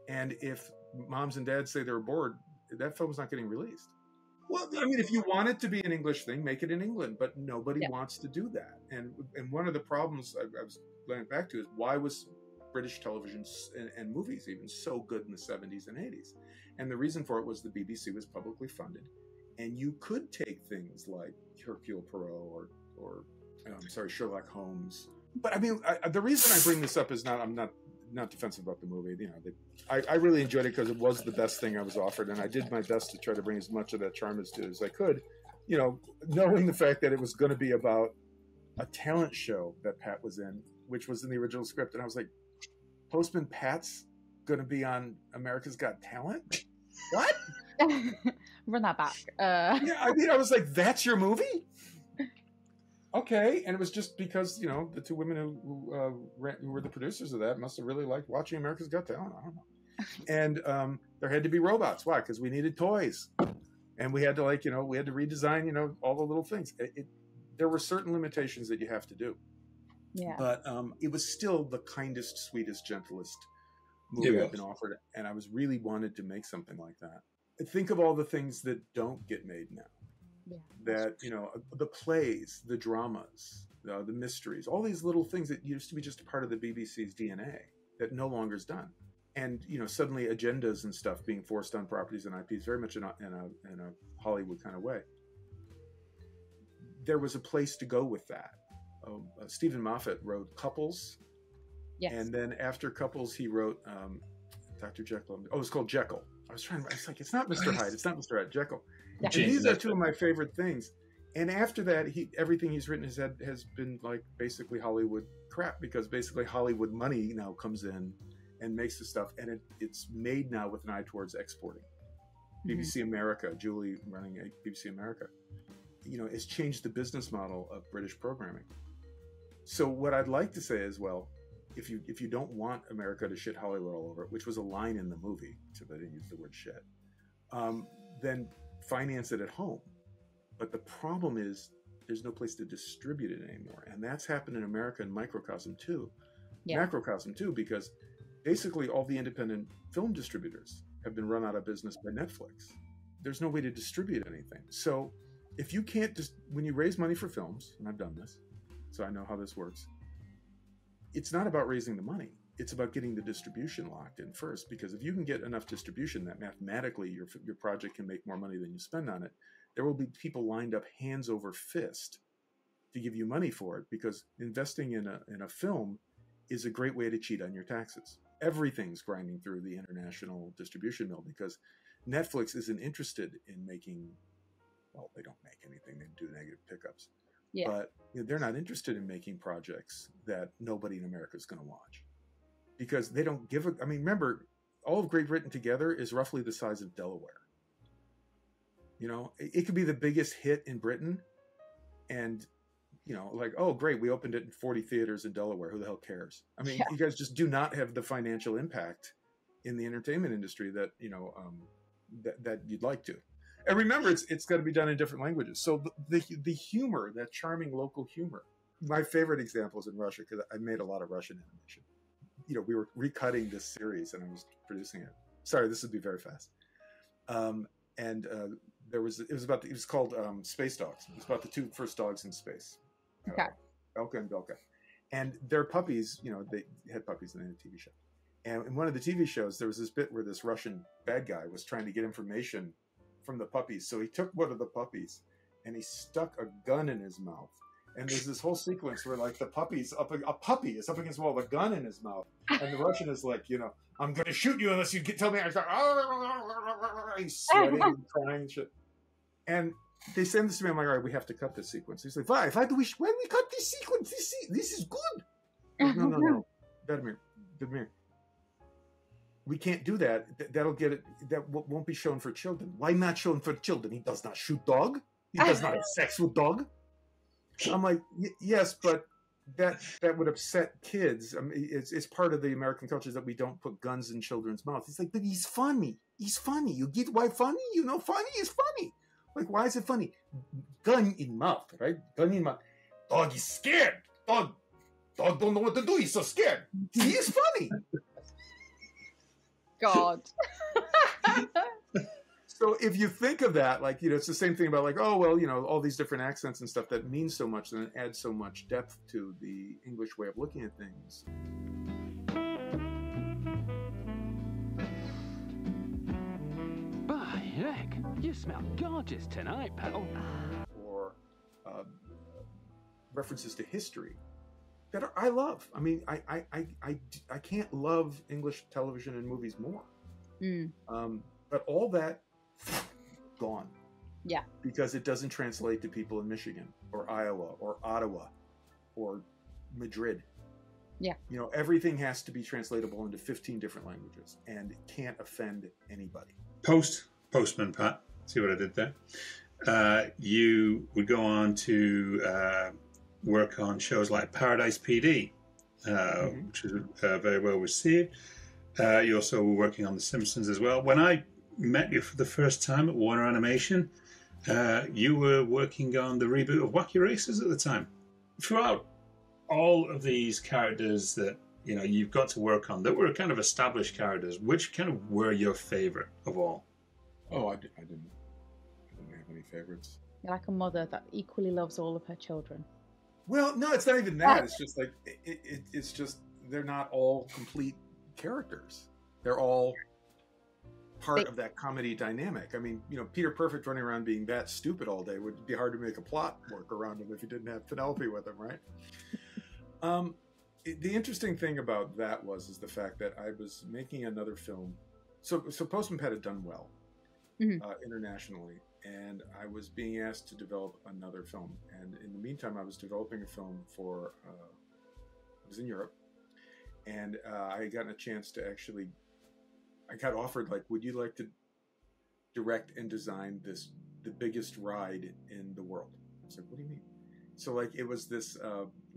And if moms and dads say they're bored, that film's not getting released. Well, I mean, if you want it to be an English thing, make it in England, but nobody wants to do that. And one of the problems I was going back to is why was British television and movies even so good in the 70s and 80s? And the reason for it was the BBC was publicly funded, and you could take things like Hercule Poirot or Sherlock Holmes. But I mean, the reason I bring this up is I'm not defensive about the movie. You know, I really enjoyed it because it was the best thing I was offered, and I did my best to try to bring as much of that charm as I could. You know, knowing the fact that it was going to be about a talent show that Pat was in, which was in the original script, and I was like, Postman Pat's going to be on America's Got Talent? What? Run that back. Yeah, I mean, I was like, that's your movie? Okay, and it was just because, you know, the two women who were the producers of that must have really liked watching America's Got Talent. I don't know. And there had to be robots. Why? Because we needed toys, and we had to we had to redesign, you know, all the little things. There were certain limitations that you have to do. Yeah. But it was still the kindest, sweetest, gentlest movie I've been offered, and I was really wanted to make something like that. Think of all the things that don't get made now. Yeah. That, you know, the plays, the dramas, the mysteries, all these little things that used to be just a part of the BBC's DNA that no longer is done. And, you know, suddenly agendas and stuff being forced on properties and IPs very much in a Hollywood kind of way. There was a place to go with that. Stephen Moffat wrote Couples. Yes. And then after Couples, he wrote Dr. Jekyll. Oh, it's called Jekyll. I was like, it's not Mr. Hyde. It's not Mr. Hyde. Jekyll. Yeah. And these are two of my favorite things. And after that, everything he's written has been like basically Hollywood crap, because basically Hollywood money now comes in and makes the stuff, and it's made now with an eye towards exporting. Mm-hmm. BBC America, Julie running BBC America, you know, has changed the business model of British programming. So what I'd like to say is, well, if you don't want America to shit Hollywood all over it, which was a line in the movie, so they didn't use the word shit, then finance it at home. But the problem is there's no place to distribute it anymore. And that's happened in America in microcosm too. Yeah. Macrocosm too, because basically all the independent film distributors have been run out of business by Netflix. There's no way to distribute anything. So if you can't just, when you raise money for films, and I've done this, so I know how this works, it's not about raising the money. It's about getting the distribution locked in first, because if you can get enough distribution that mathematically your project can make more money than you spend on it, there will be people lined up hands over fist to give you money for it, because investing in a film is a great way to cheat on your taxes. Everything's grinding through the international distribution mill because Netflix isn't interested in making, well, they don't make anything, they do negative pickups. Yeah. But they're not interested in making projects that nobody in America is going to watch, because they don't give a, I mean, remember, all of Great Britain together is roughly the size of Delaware. You know, it could be the biggest hit in Britain, and like, oh, great, we opened it in 40 theaters in Delaware. Who the hell cares? I mean, you guys just do not have the financial impact in the entertainment industry that, that you'd like to. And remember, it's got to be done in different languages. So the humor, that charming local humor. My favorite example is in Russia, because I made a lot of Russian animation. We were recutting this series and I was producing it. Sorry, this would be very fast. It was called Space Dogs. It was about the two first dogs in space. Okay. Elka and Belka. And their puppies, they had puppies in the TV show. And in one of the TV shows, there was this bit where this Russian bad guy was trying to get information from the puppies. So he took one of the puppies and he stuck a gun in his mouth. And there's this whole sequence where, like, a puppy is up against the wall with a gun in his mouth. And the Russian is like, I'm going to shoot you unless you tell me. I start, he's sweating and crying and shit. And they send this to me. I'm like, all right, we have to cut this sequence. He's like, why? When we cut this sequence, this is good. No. Vladimir. We can't do that. That'll get it. That won't be shown for children. Why not shown for children? He does not shoot dog. He does not have sex with dog. I'm like, yes, but that would upset kids. I mean, it's part of the American culture that we don't put guns in children's mouths. He's like, but he's funny. He's funny. You get why funny? Funny is funny. Like, why is it funny? Gun in mouth, right? Gun in mouth. Dog is scared. Dog don't know what to do. He's so scared. He is funny. God. So if you think of that, like, it's the same thing about, like, oh, well, all these different accents and stuff that mean so much and it adds so much depth to the English way of looking at things. By heck, you smell gorgeous tonight, pal. Or references to history that I love. I mean, I can't love English television and movies more. But all that gone. Yeah. Because it doesn't translate to people in Michigan or Iowa or Ottawa or Madrid. Yeah. Everything has to be translatable into 15 different languages, and it can't offend anybody. Postman Pat. See what I did there? You would go on to work on shows like Paradise PD, which is very well received. You also were working on The Simpsons as well. When I met you for the first time at Warner Animation, you were working on the reboot of Wacky Races at the time. Throughout all of these characters that you've got to work on that were kind of established characters, which kind of were your favorite of all? Oh, I didn't have any favorites. You're like a mother that equally loves all of her children. Well, no, it's not even that. It's just like it's just they're not all complete characters. They're all part of that comedy dynamic. I mean, Peter Perfect running around being that stupid all day would be hard to make a plot work around him if you didn't have Penelope with him, right? The interesting thing about that is the fact that I was making another film. So Postman Pat had done well internationally, and I was being asked to develop another film. And in the meantime, I was developing a film for. I was in Europe, and I had gotten a chance to actually. I got offered, like, would you like to direct and design the biggest ride in the world? I was like, what do you mean? So, like, it was this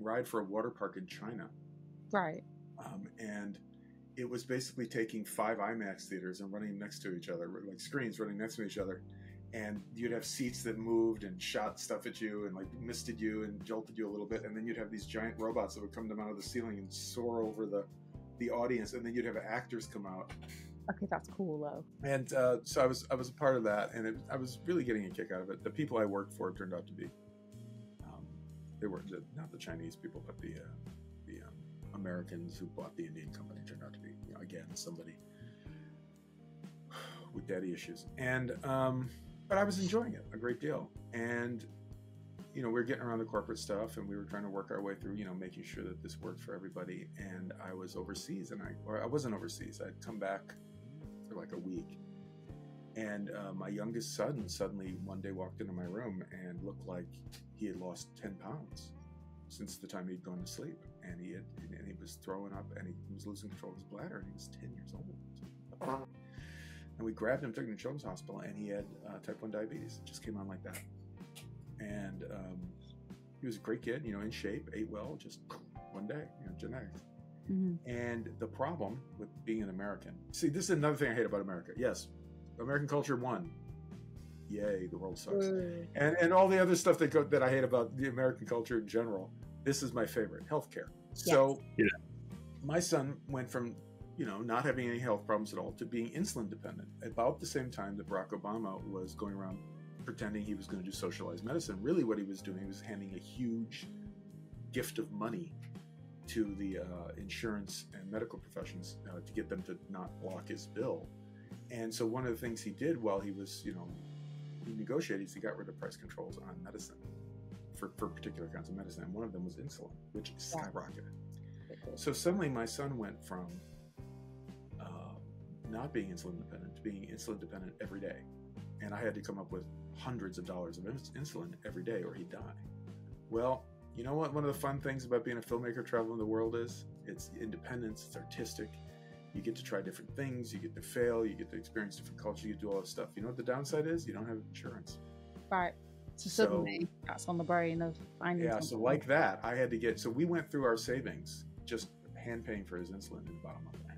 ride for a water park in China. Right. And it was basically taking 5 IMAX theaters and running next to each other, like screens running next to each other. And you'd have seats that moved and shot stuff at you and, like, misted you and jolted you a little bit. And then you'd have these giant robots that would come down out of the ceiling and soar over the audience. And then you'd have actors come out. Okay, that's cool though. And so I was a part of that, and I was really getting a kick out of it. The people I worked for turned out to be they were not the Chinese people, but the Americans who bought the Indian company turned out to be, again, somebody with daddy issues. And but I was enjoying it a great deal. And we were getting around the corporate stuff, and we were trying to work our way through, making sure that this worked for everybody. And I was overseas, or I wasn't overseas. I'd come back for like a week, and my youngest son suddenly one day walked into my room and looked like he had lost 10 pounds since the time he'd gone to sleep, and he was throwing up, and he was losing control of his bladder, and he was 10 years old. And we grabbed him, took him to Children's Hospital, and he had type 1 diabetes. It just came on like that. And he was a great kid, in shape, ate well, just one day, genetics. Mm-hmm. And the problem with being an American, see, this is another thing I hate about America. Yes, American culture won. Yay, the world sucks. And all the other stuff that I hate about the American culture in general, this is my favorite, healthcare. So my son went from, not having any health problems at all to being insulin dependent about the same time that Barack Obama was going around pretending he was going to do socialized medicine. Really what he was doing was handing a huge gift of money to the insurance and medical professions to get them to not block his bill. And so one of the things he did while he was, he negotiated, is he got rid of price controls on medicine for particular kinds of medicine. And one of them was insulin, which skyrocketed. So suddenly my son went from not being insulin dependent to being insulin dependent every day. And I had to come up with hundreds of dollars of insulin every day or he'd die. Well, you know what one of the fun things about being a filmmaker traveling the world is? It's independence, it's artistic. You get to try different things, you get to fail, you get to experience different cultures, you get to do all this stuff. You know what the downside is? You don't have insurance. Right. So suddenly that's on the brain of finding something. So like that, I had to get, so we went through our savings, just hand paying for his insulin in about a month and a half.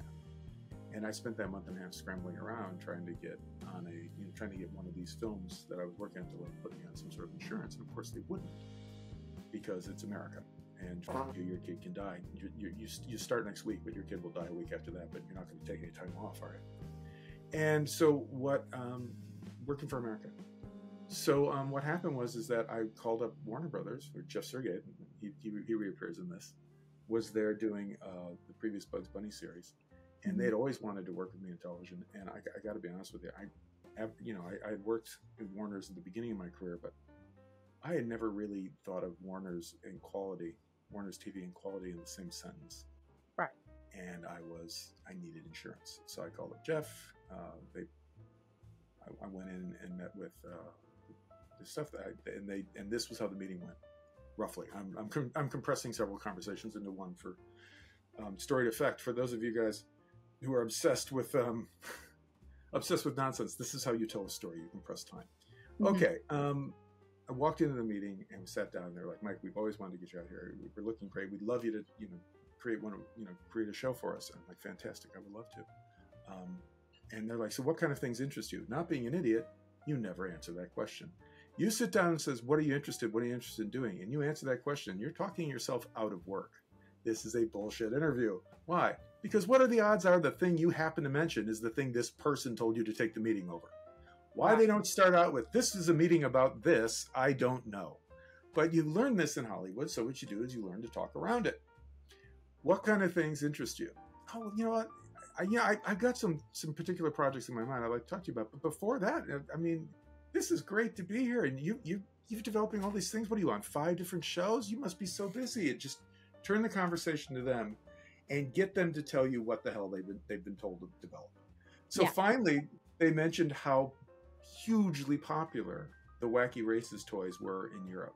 And I spent that month and a half scrambling around trying to get on trying to get one of these films that I was working on to put me on some sort of insurance. And of course they wouldn't, because it's America. And your kid can die. You start next week, but your kid will die a week after that, but you're not going to take any time off, all right? And so working for America. So what happened is that I called up Warner Brothers, or Jeff Sergey, he reappears in this, was there doing the previous Bugs Bunny series. And they had always wanted to work with me in television. And I got to be honest with you, I had worked with Warner's at the beginning of my career, but I had never really thought of Warner's TV and quality in the same sentence. Right. And I needed insurance. So I called up Jeff. I went in and met with the stuff and this was how the meeting went, roughly. I'm compressing several conversations into one for story effect. For those of you guys who are obsessed with nonsense, this is how you tell a story. You compress time. Mm-hmm. Okay. I walked into the meeting and we sat down. They're like, Mike, we've always wanted to get you out here. We're looking great. We'd love you to, create a show for us. And I'm like, fantastic. I would love to. And they're like, so what kind of things interest you? Not being an idiot, you never answer that question. You sit down and says, what are you interested in doing? And you answer that question. You're talking yourself out of work. This is a bullshit interview. Why? Because what are the odds are the thing you happen to mention is the thing this person told you to take the meeting over? Why they don't start out with, this is a meeting about this, I don't know. But you learn this in Hollywood, so what you do is you learn to talk around it. What kind of things interest you? Oh, you know what? I've got some particular projects in my mind I'd like to talk to you about. But before that, I mean, this is great to be here. And you're developing all these things. What are you on, 5 different shows? You must be so busy. It just turn the conversation to them and get them to tell you what the hell they've been told to develop. So finally, they mentioned how hugely popular the Wacky Races toys were in Europe,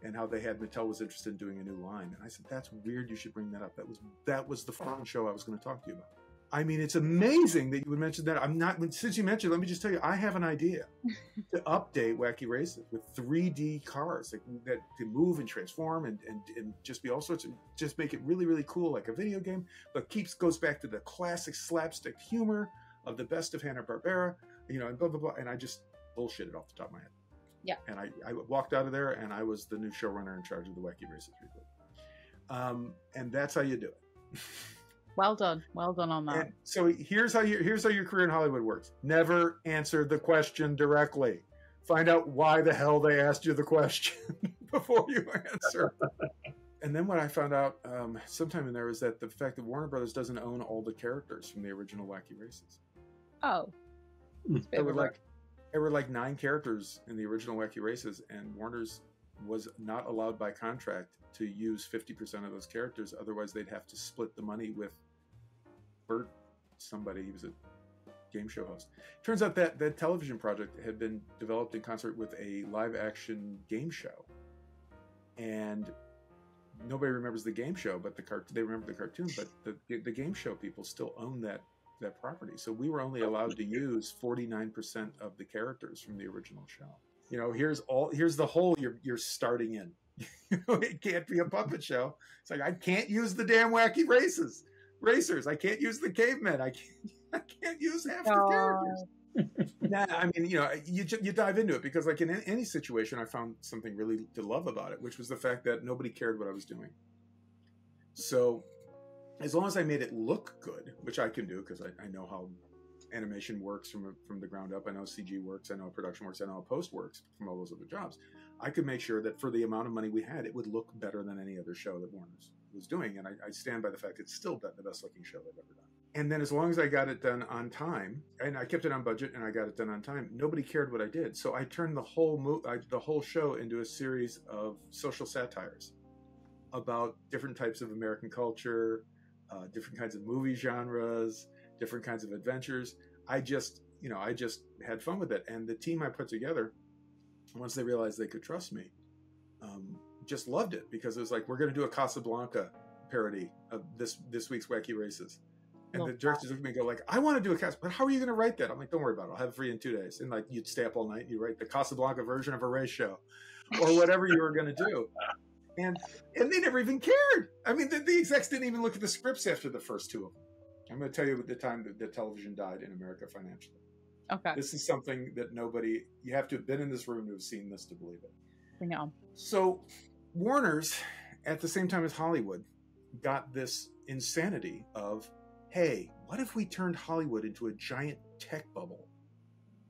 and how Mattel was interested in doing a new line. And I said, that's weird. You should bring that up. That was the fucking show I was going to talk to you about. I mean, it's amazing that you would mention that. Since you mentioned, let me just tell you, I have an idea to update Wacky Races with 3D cars that can move and transform and just be all sorts of, just make it really, really cool, like a video game, but goes back to the classic slapstick humor of the best of Hanna-Barbera, and blah, blah, blah. And I just bullshitted off the top of my head. Yeah. And I walked out of there, and I was the new showrunner in charge of the Wacky Races reboot. And that's how you do it. Well done on that. And so here's how your career in Hollywood works. Never answer the question directly. Find out why the hell they asked you the question before you answer. And then what I found out sometime in there was that the fact that Warner Brothers doesn't own all the characters from the original Wacky Races. Oh. There were like 9 characters in the original Wacky Races, and Warner's was not allowed by contract to use 50% of those characters. Otherwise, they'd have to split the money with Bert, somebody. He was a game show host. Turns out that that television project had been developed in concert with a live-action game show, and nobody remembers the game show, but they remember the cartoon. But the game show people still own that property. So we were only allowed to use 49% of the characters from the original show. You know, here's the hole you're starting in. It can't be a puppet show. It's like, I can't use the damn Wacky Racers. I can't use the cavemen. I can't use half the characters. Nah, I mean, you know, you dive into it because, like, in any situation, I found something really to love about it, which was the fact that nobody cared what I was doing. So as long as I made it look good, which I can do because I know how animation works from the ground up. I know CG works. I know production works. I know how post works from all those other jobs. I could make sure that for the amount of money we had, it would look better than any other show that Warner's was doing. And I stand by the fact it's still the best looking show they've ever done. And then as long as I got it done on time, and I kept it on budget and I got it done on time, nobody cared what I did. So I turned the whole show into a series of social satires about different types of American culture, different kinds of movie genres, different kinds of adventures. I just had fun with it. And the team I put together, once they realized they could trust me, just loved it because it was like, we're going to do a Casablanca parody of this week's Wacky Races. And the directors look at me and go like, I want to do a Casablanca, but how are you going to write that? I'm like, don't worry about it. I'll have it for you in 2 days. And like, you'd stay up all night and you write the Casablanca version of a race show or whatever you were going to do. And they never even cared. I mean, the execs didn't even look at the scripts after the first 2 of them. I'm going to tell you at the time that television died in America financially. Okay. This is something that you have to have been in this room to have seen this to believe it. Bring it on. So Warner's, at the same time as Hollywood, got this insanity of, hey, what if we turned Hollywood into a giant tech bubble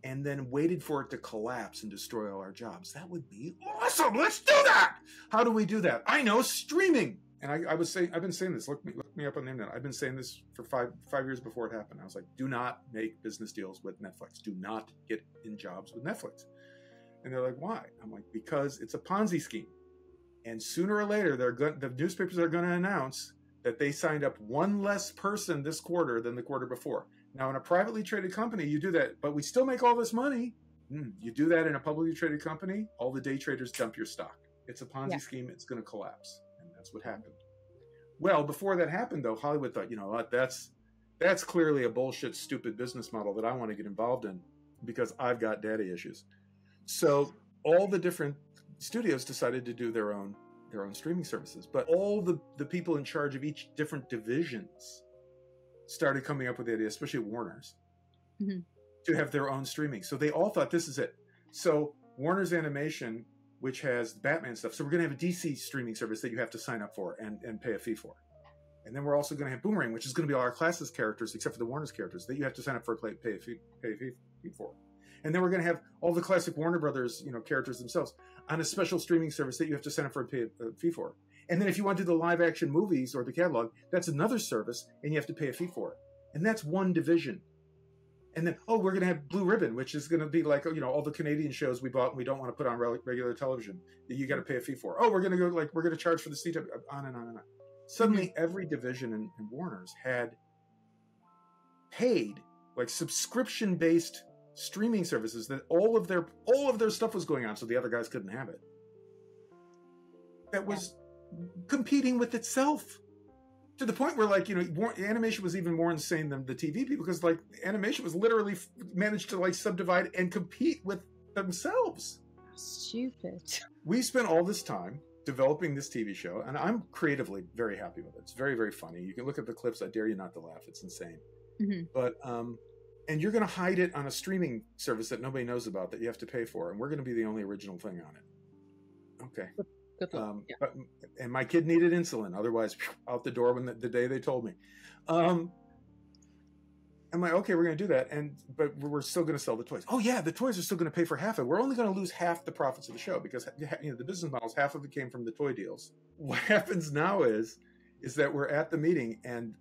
and then waited for it to collapse and destroy all our jobs? That would be awesome. Let's do that. How do we do that? I know, streaming. And I've been saying this. Look me up on the internet. I've been saying this for five years before it happened. I was like, do not make business deals with Netflix. Do not get in jobs with Netflix. And they're like, why? I'm like, because it's a Ponzi scheme. And sooner or later, the newspapers are going to announce that they signed up one less person this quarter than the quarter before. Now, in a privately traded company, you do that, but we still make all this money. You do that in a publicly traded company, all the day traders dump your stock. It's a Ponzi scheme. It's going to collapse. And that's what happened. Well, before that happened, though, Hollywood thought, you know what, that's clearly a bullshit, stupid business model that I want to get involved in because I've got daddy issues. So all the different studios decided to do their own streaming services. But all the people in charge of each different divisions started coming up with the idea, especially Warner's, to have their own streaming. So they all thought this is it. So Warner's Animation, which has Batman stuff. So we're going to have a DC streaming service that you have to sign up for and pay a fee for. And then we're also going to have Boomerang, which is going to be all our Classics characters, except for the Warner's characters, that you have to sign up for, pay a fee for. And then we're going to have all the classic Warner Brothers, characters themselves on a special streaming service that you have to sign up for and pay a fee for. And then if you want to do the live action movies or the catalog, that's another service and you have to pay a fee for it. And that's one division. And then, we're going to have Blue Ribbon, which is going to be like, all the Canadian shows we bought and we don't want to put on regular television that you got to pay a fee for. We're going to go, we're going to charge for the CW, on and on and on. Suddenly, every division in Warner's had paid, subscription-based streaming services that all of their stuff was going on, so the other guys couldn't have it. That was competing with itself. To the point where, animation was even more insane than the TV people, because, animation was literally managed to, subdivide and compete with themselves. Stupid. We spent all this time developing this TV show, and I'm creatively very happy with it. It's very, very funny. You can look at the clips. I dare you not to laugh. It's insane. But, and you're going to hide it on a streaming service that nobody knows about that you have to pay for, and we're going to be the only original thing on it. Okay. Good luck. And my kid needed insulin. Otherwise, out the door when the day they told me. I'm like, okay, we're going to do that, but we're still going to sell the toys. Oh yeah, the toys are still going to pay for half of it. We're only going to lose half the profits of the show because the business models, half of it came from the toy deals. What happens now is that we're at the meeting, and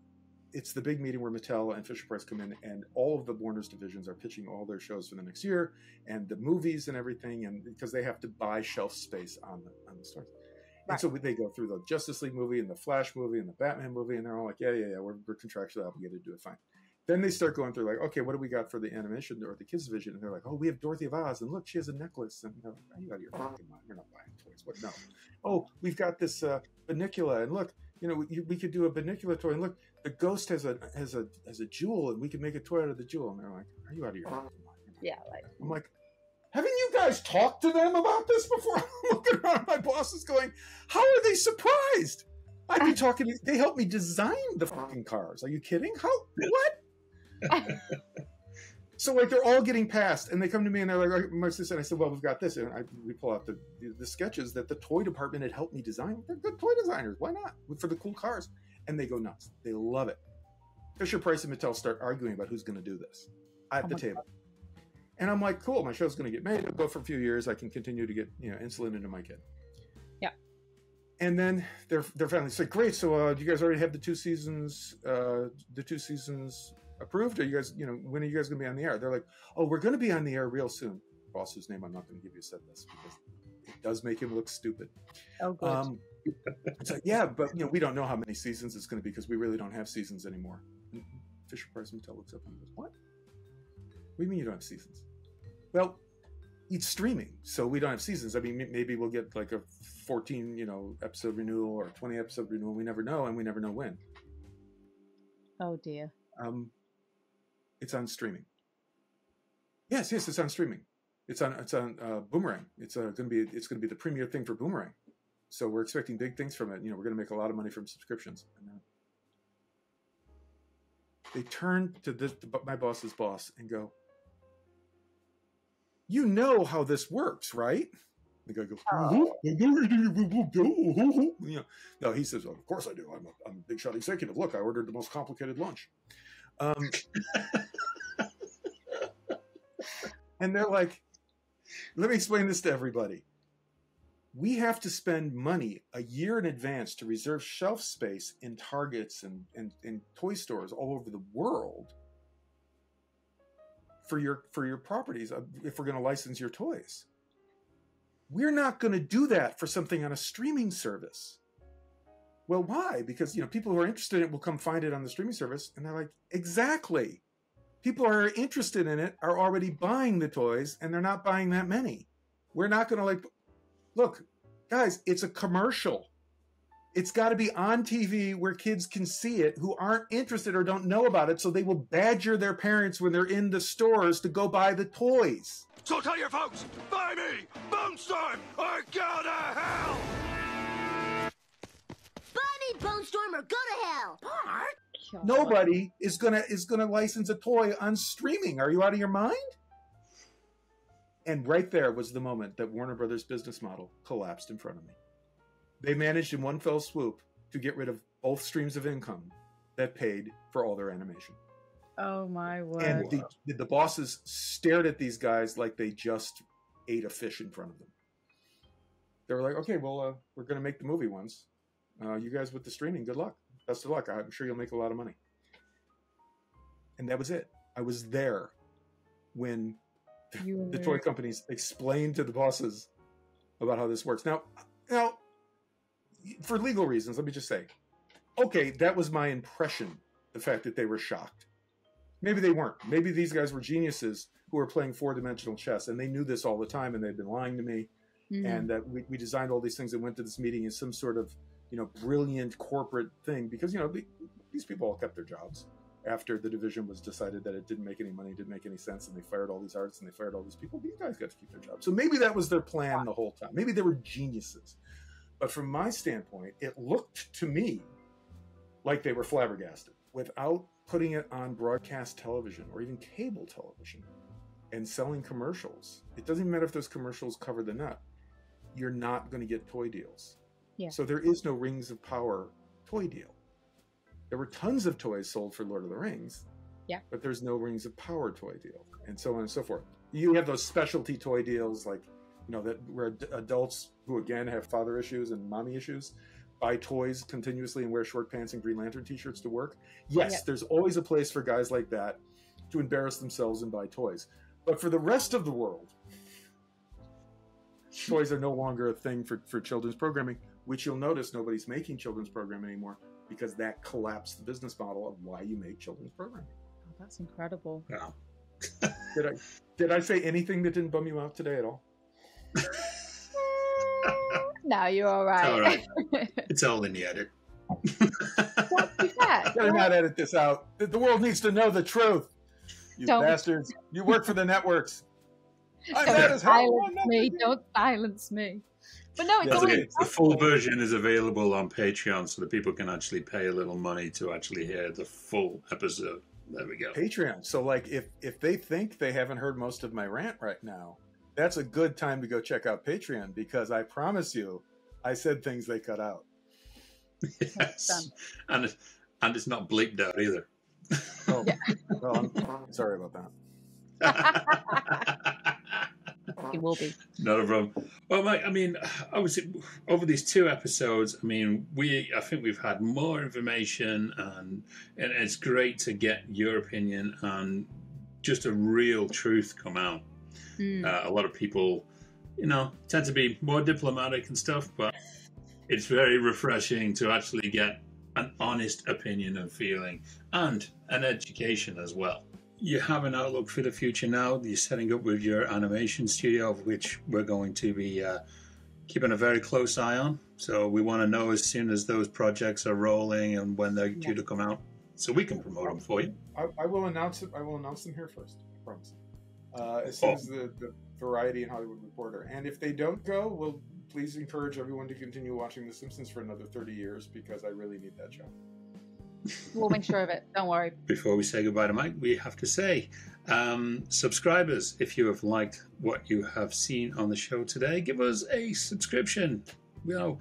it's the big meeting where Mattel and Fisher-Price come in, and all of the Warner's divisions are pitching all their shows for the next year, and the movies and everything, and because they have to buy shelf space on the stores. And so they go through the Justice League movie and the Flash movie and the Batman movie, and they're all like, yeah, we're contractually obligated to do it, fine. Then they start going through like, okay, what do we got for the animation or the kids division? And they're like, oh, we have Dorothy of Oz, and look, she has a necklace. And they're like, are you out of your fucking mind? You're not buying toys. What? No. Oh, we've got this Banicula, and look, we could do a Banicula toy, and look, the ghost has a jewel, and we could make a toy out of the jewel. And they're like, are you out of your fucking mind? Yeah, like I'm like, haven't you guys talked to them about this before? I'm looking around, my boss is going, how are they surprised? I'd be talking. They helped me design the fucking cars. Are you kidding? How? What? So like they're all getting passed, and they come to me and they're like, "What's this?" And I said, "Well, we've got this." And we pull out the sketches that the toy department had helped me design. They're good toy designers. Why not for the cool cars? And they go nuts. They love it. Fisher-Price and Mattel start arguing about who's going to do this at the table. And I'm like, "Cool, my show's going to get made. It'll go for a few years. I can continue to get insulin into my kid." Yeah. And then they're finally like, "Great. So do you guys already have the two seasons? Approved? Are you guys, when are you guys going to be on the air?" They're like, "Oh, we're going to be on the air real soon." Boss, whose name I'm not going to give you, said this because it does make him look stupid. Oh, good. It's like, yeah, but we don't know how many seasons it's going to be because we really don't have seasons anymore. And Fisher-Price Mattel looks up and goes, "What? What do you mean you don't have seasons?" Well, it's streaming, so we don't have seasons. I mean, maybe we'll get like a 14, episode renewal or 20 episode renewal. We never know, and we never know when. Oh dear. It's on streaming. Yes, it's on streaming. It's on Boomerang. It's going to be the premier thing for Boomerang. So we're expecting big things from it. We're going to make a lot of money from subscriptions. And they turn to my boss's boss and go, "You know how this works, right?" The guy goes, No, he says, "Of course I do. I'm a big shot executive. Look, I ordered the most complicated lunch." And they're like, "Let me explain this to everybody. We have to spend money a year in advance to reserve shelf space in Targets and toy stores all over the world for your properties if we're going to license your toys. We're not going to do that for something on a streaming service." Well, why? Because people who are interested in it will come find it on the streaming service, and they're like, "Exactly. People who are interested in it are already buying the toys, and they're not buying that many. We're not going to look, guys, it's a commercial. It's got to be on TV where kids can see it who aren't interested or don't know about it, so they will badger their parents when they're in the stores to go buy the toys. So tell your folks, buy me, Bonestorm, or go to hell!" Buy me, Bonestorm, or go to hell! Bart? Nobody is gonna license a toy on streaming. Are you out of your mind? And right there was the moment that Warner Brothers' business model collapsed in front of me. They managed in one fell swoop to get rid of both streams of income that paid for all their animation. Oh my word. And the bosses stared at these guys like they just ate a fish in front of them. They were like, "Okay, well, we're going to make the movie ones. You guys with the streaming, good luck. Best of luck. I'm sure you'll make a lot of money." And that was it. I was there when the toy companies explained to the bosses about how this works. Now, for legal reasons, let me just say, okay, that was my impression, the fact that they were shocked. Maybe they weren't. Maybe these guys were geniuses who were playing four-dimensional chess, and they knew this all the time, and they'd been lying to me, and that we designed all these things and went to this meeting in some sort of brilliant corporate thing, because these people all kept their jobs after the division was decided that it didn't make any money, didn't make any sense, and they fired all these artists and they fired all these people. These guys got to keep their jobs. So maybe that was their plan the whole time. Maybe they were geniuses. But from my standpoint, it looked to me like they were flabbergasted without putting it on broadcast television or even cable television and selling commercials. It doesn't even matter if those commercials cover the nut. You're not going to get toy deals. Yeah. So there is no Rings of Power toy deal. there were tons of toys sold for Lord of the Rings. Yeah. But there's no Rings of Power toy deal, and so on and so forth. You have those specialty toy deals, like, you know, that where adults who again have father issues and mommy issues buy toys continuously and wear short pants and Green Lantern t-shirts to work. Yes, there's always a place for guys like that to embarrass themselves and buy toys. But for the rest of the world, toys are no longer a thing for children's programming, which you'll notice nobody's making children's programming anymore because that collapsed the business model of why you make children's programming. Oh, that's incredible. Yeah. Did I say anything that didn't bum you out today at all? No, you're all right. All right. It's all in the edit. What you said? Better not edit this out. The world needs to know the truth. You bastards. You work for the networks. I'm mad as hell. Silence me. Don't silence me. But no, it's okay. The full version is available on Patreon so that people can actually pay a little money to actually hear the full episode. There we go. Patreon. So, like, if they think they haven't heard most of my rant right now, that's a good time to go check out Patreon, because I promise you, I said things they cut out. Yes. And it's not bleeped out either. Oh, yeah. Well, I'm sorry about that. It will be. Not a problem. Well, Mike, I mean, obviously, over these 2 episodes, I mean, I think we've had more information, and it's great to get your opinion and just a real truth come out. A lot of people, you know, tend to be more diplomatic and stuff, but it's very refreshing to actually get an honest opinion and feeling, and an education as well. You have an outlook for the future now. You're setting up with your animation studio, which we're going to be keeping a very close eye on. So we want to know as soon as those projects are rolling and when they're due to come out, so we can promote them for you. I will announce it. I will announce them here first. I promise. As soon as the Variety and Hollywood Reporter. And if they don't go, we'll please encourage everyone to continue watching The Simpsons for another 30 years, because I really need that show. We'll make sure of it. Don't worry. Before we say goodbye to Mike, we have to say, subscribers, if you have liked what you have seen on the show today, give us a subscription. You know,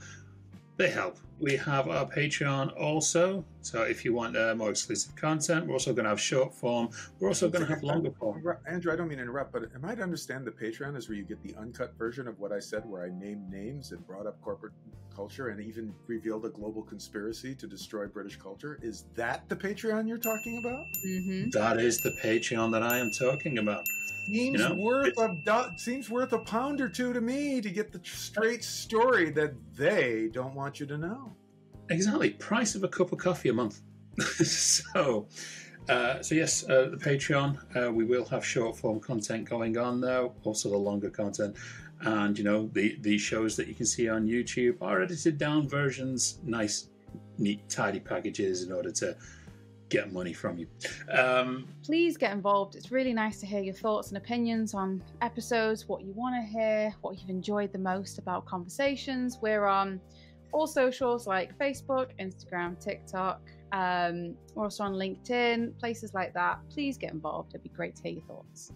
they help. We have our Patreon also, so if you want more exclusive content, we're also going to have short form. We're also going to have longer form. Andrew, I don't mean to interrupt, but am I to understand the Patreon is where you get the uncut version of what I said, where I named names and brought up corporate culture and even revealed a global conspiracy to destroy British culture? Is that the Patreon you're talking about? Mm-hmm. That is the Patreon that I am talking about. Seems worth a pound or two to me to get the straight story that they don't want you to know. Exactly, price of a cup of coffee a month. So yes, the Patreon. We will have short form content going on now, also the longer content, and you know the shows that you can see on YouTube are edited down versions, nice, neat, tidy packages in order to get money from you. Please get involved. It's really nice to hear your thoughts and opinions on episodes, what you want to hear, what you've enjoyed the most about conversations. We're on all socials like Facebook, Instagram, TikTok. We're also on LinkedIn, places like that. Please get involved. It'd be great to hear your thoughts.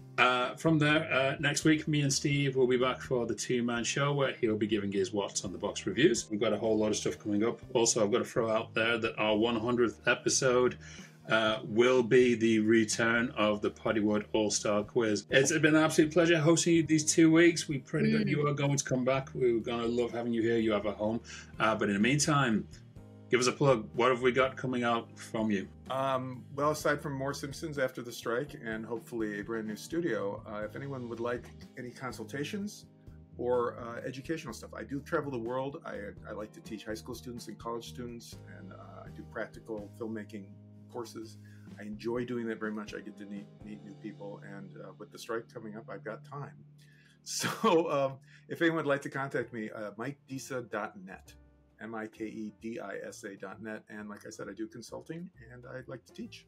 From there, next week, me and Steve will be back for the 2-man show where he'll be giving his What's on the Box reviews. We've got a whole lot of stuff coming up. Also, I've got to throw out there that our 100th episode will be the return of the Poddywood All-Star Quiz. It's been an absolute pleasure hosting you these 2 weeks. We pray that you are going to come back. We're going to love having you here. You have a home. But in the meantime, give us a plug. What have we got coming out from you? Well, aside from more Simpsons after the strike and hopefully a brand new studio, if anyone would like any consultations or educational stuff, I do travel the world. I like to teach high school students and college students, and I do practical filmmaking courses. I enjoy doing that very much. I get to meet new people, and with the strike coming up, I've got time. So if anyone would like to contact me, MikeDisa.net, MikeDisa.net, and like I said, I do consulting, and I like to teach.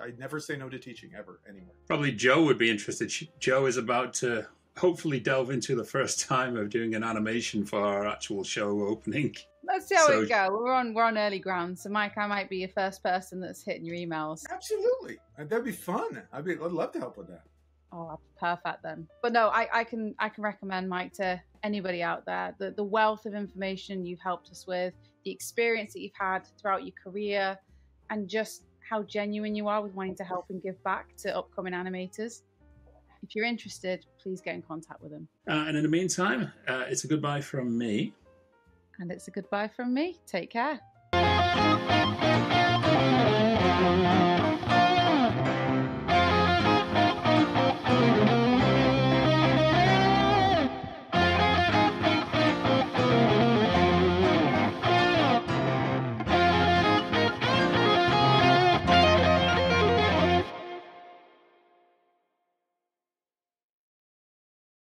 I never say no to teaching, ever, anywhere. Probably Joe would be interested. Joe is about to hopefully delve into the first time of doing an animation for our actual show opening. Let's see how it goes. We're on early ground, so Mike, I might be your first person that's hitting your emails. Absolutely, that'd be fun. I'd love to help with that. Oh, perfect then. But no, I can recommend Mike to anybody out there. The wealth of information you've helped us with, the experience that you've had throughout your career, and just how genuine you are with wanting to help and give back to upcoming animators. If you're interested, please get in contact with them. And in the meantime, it's a goodbye from me. And it's a goodbye from me. Take care.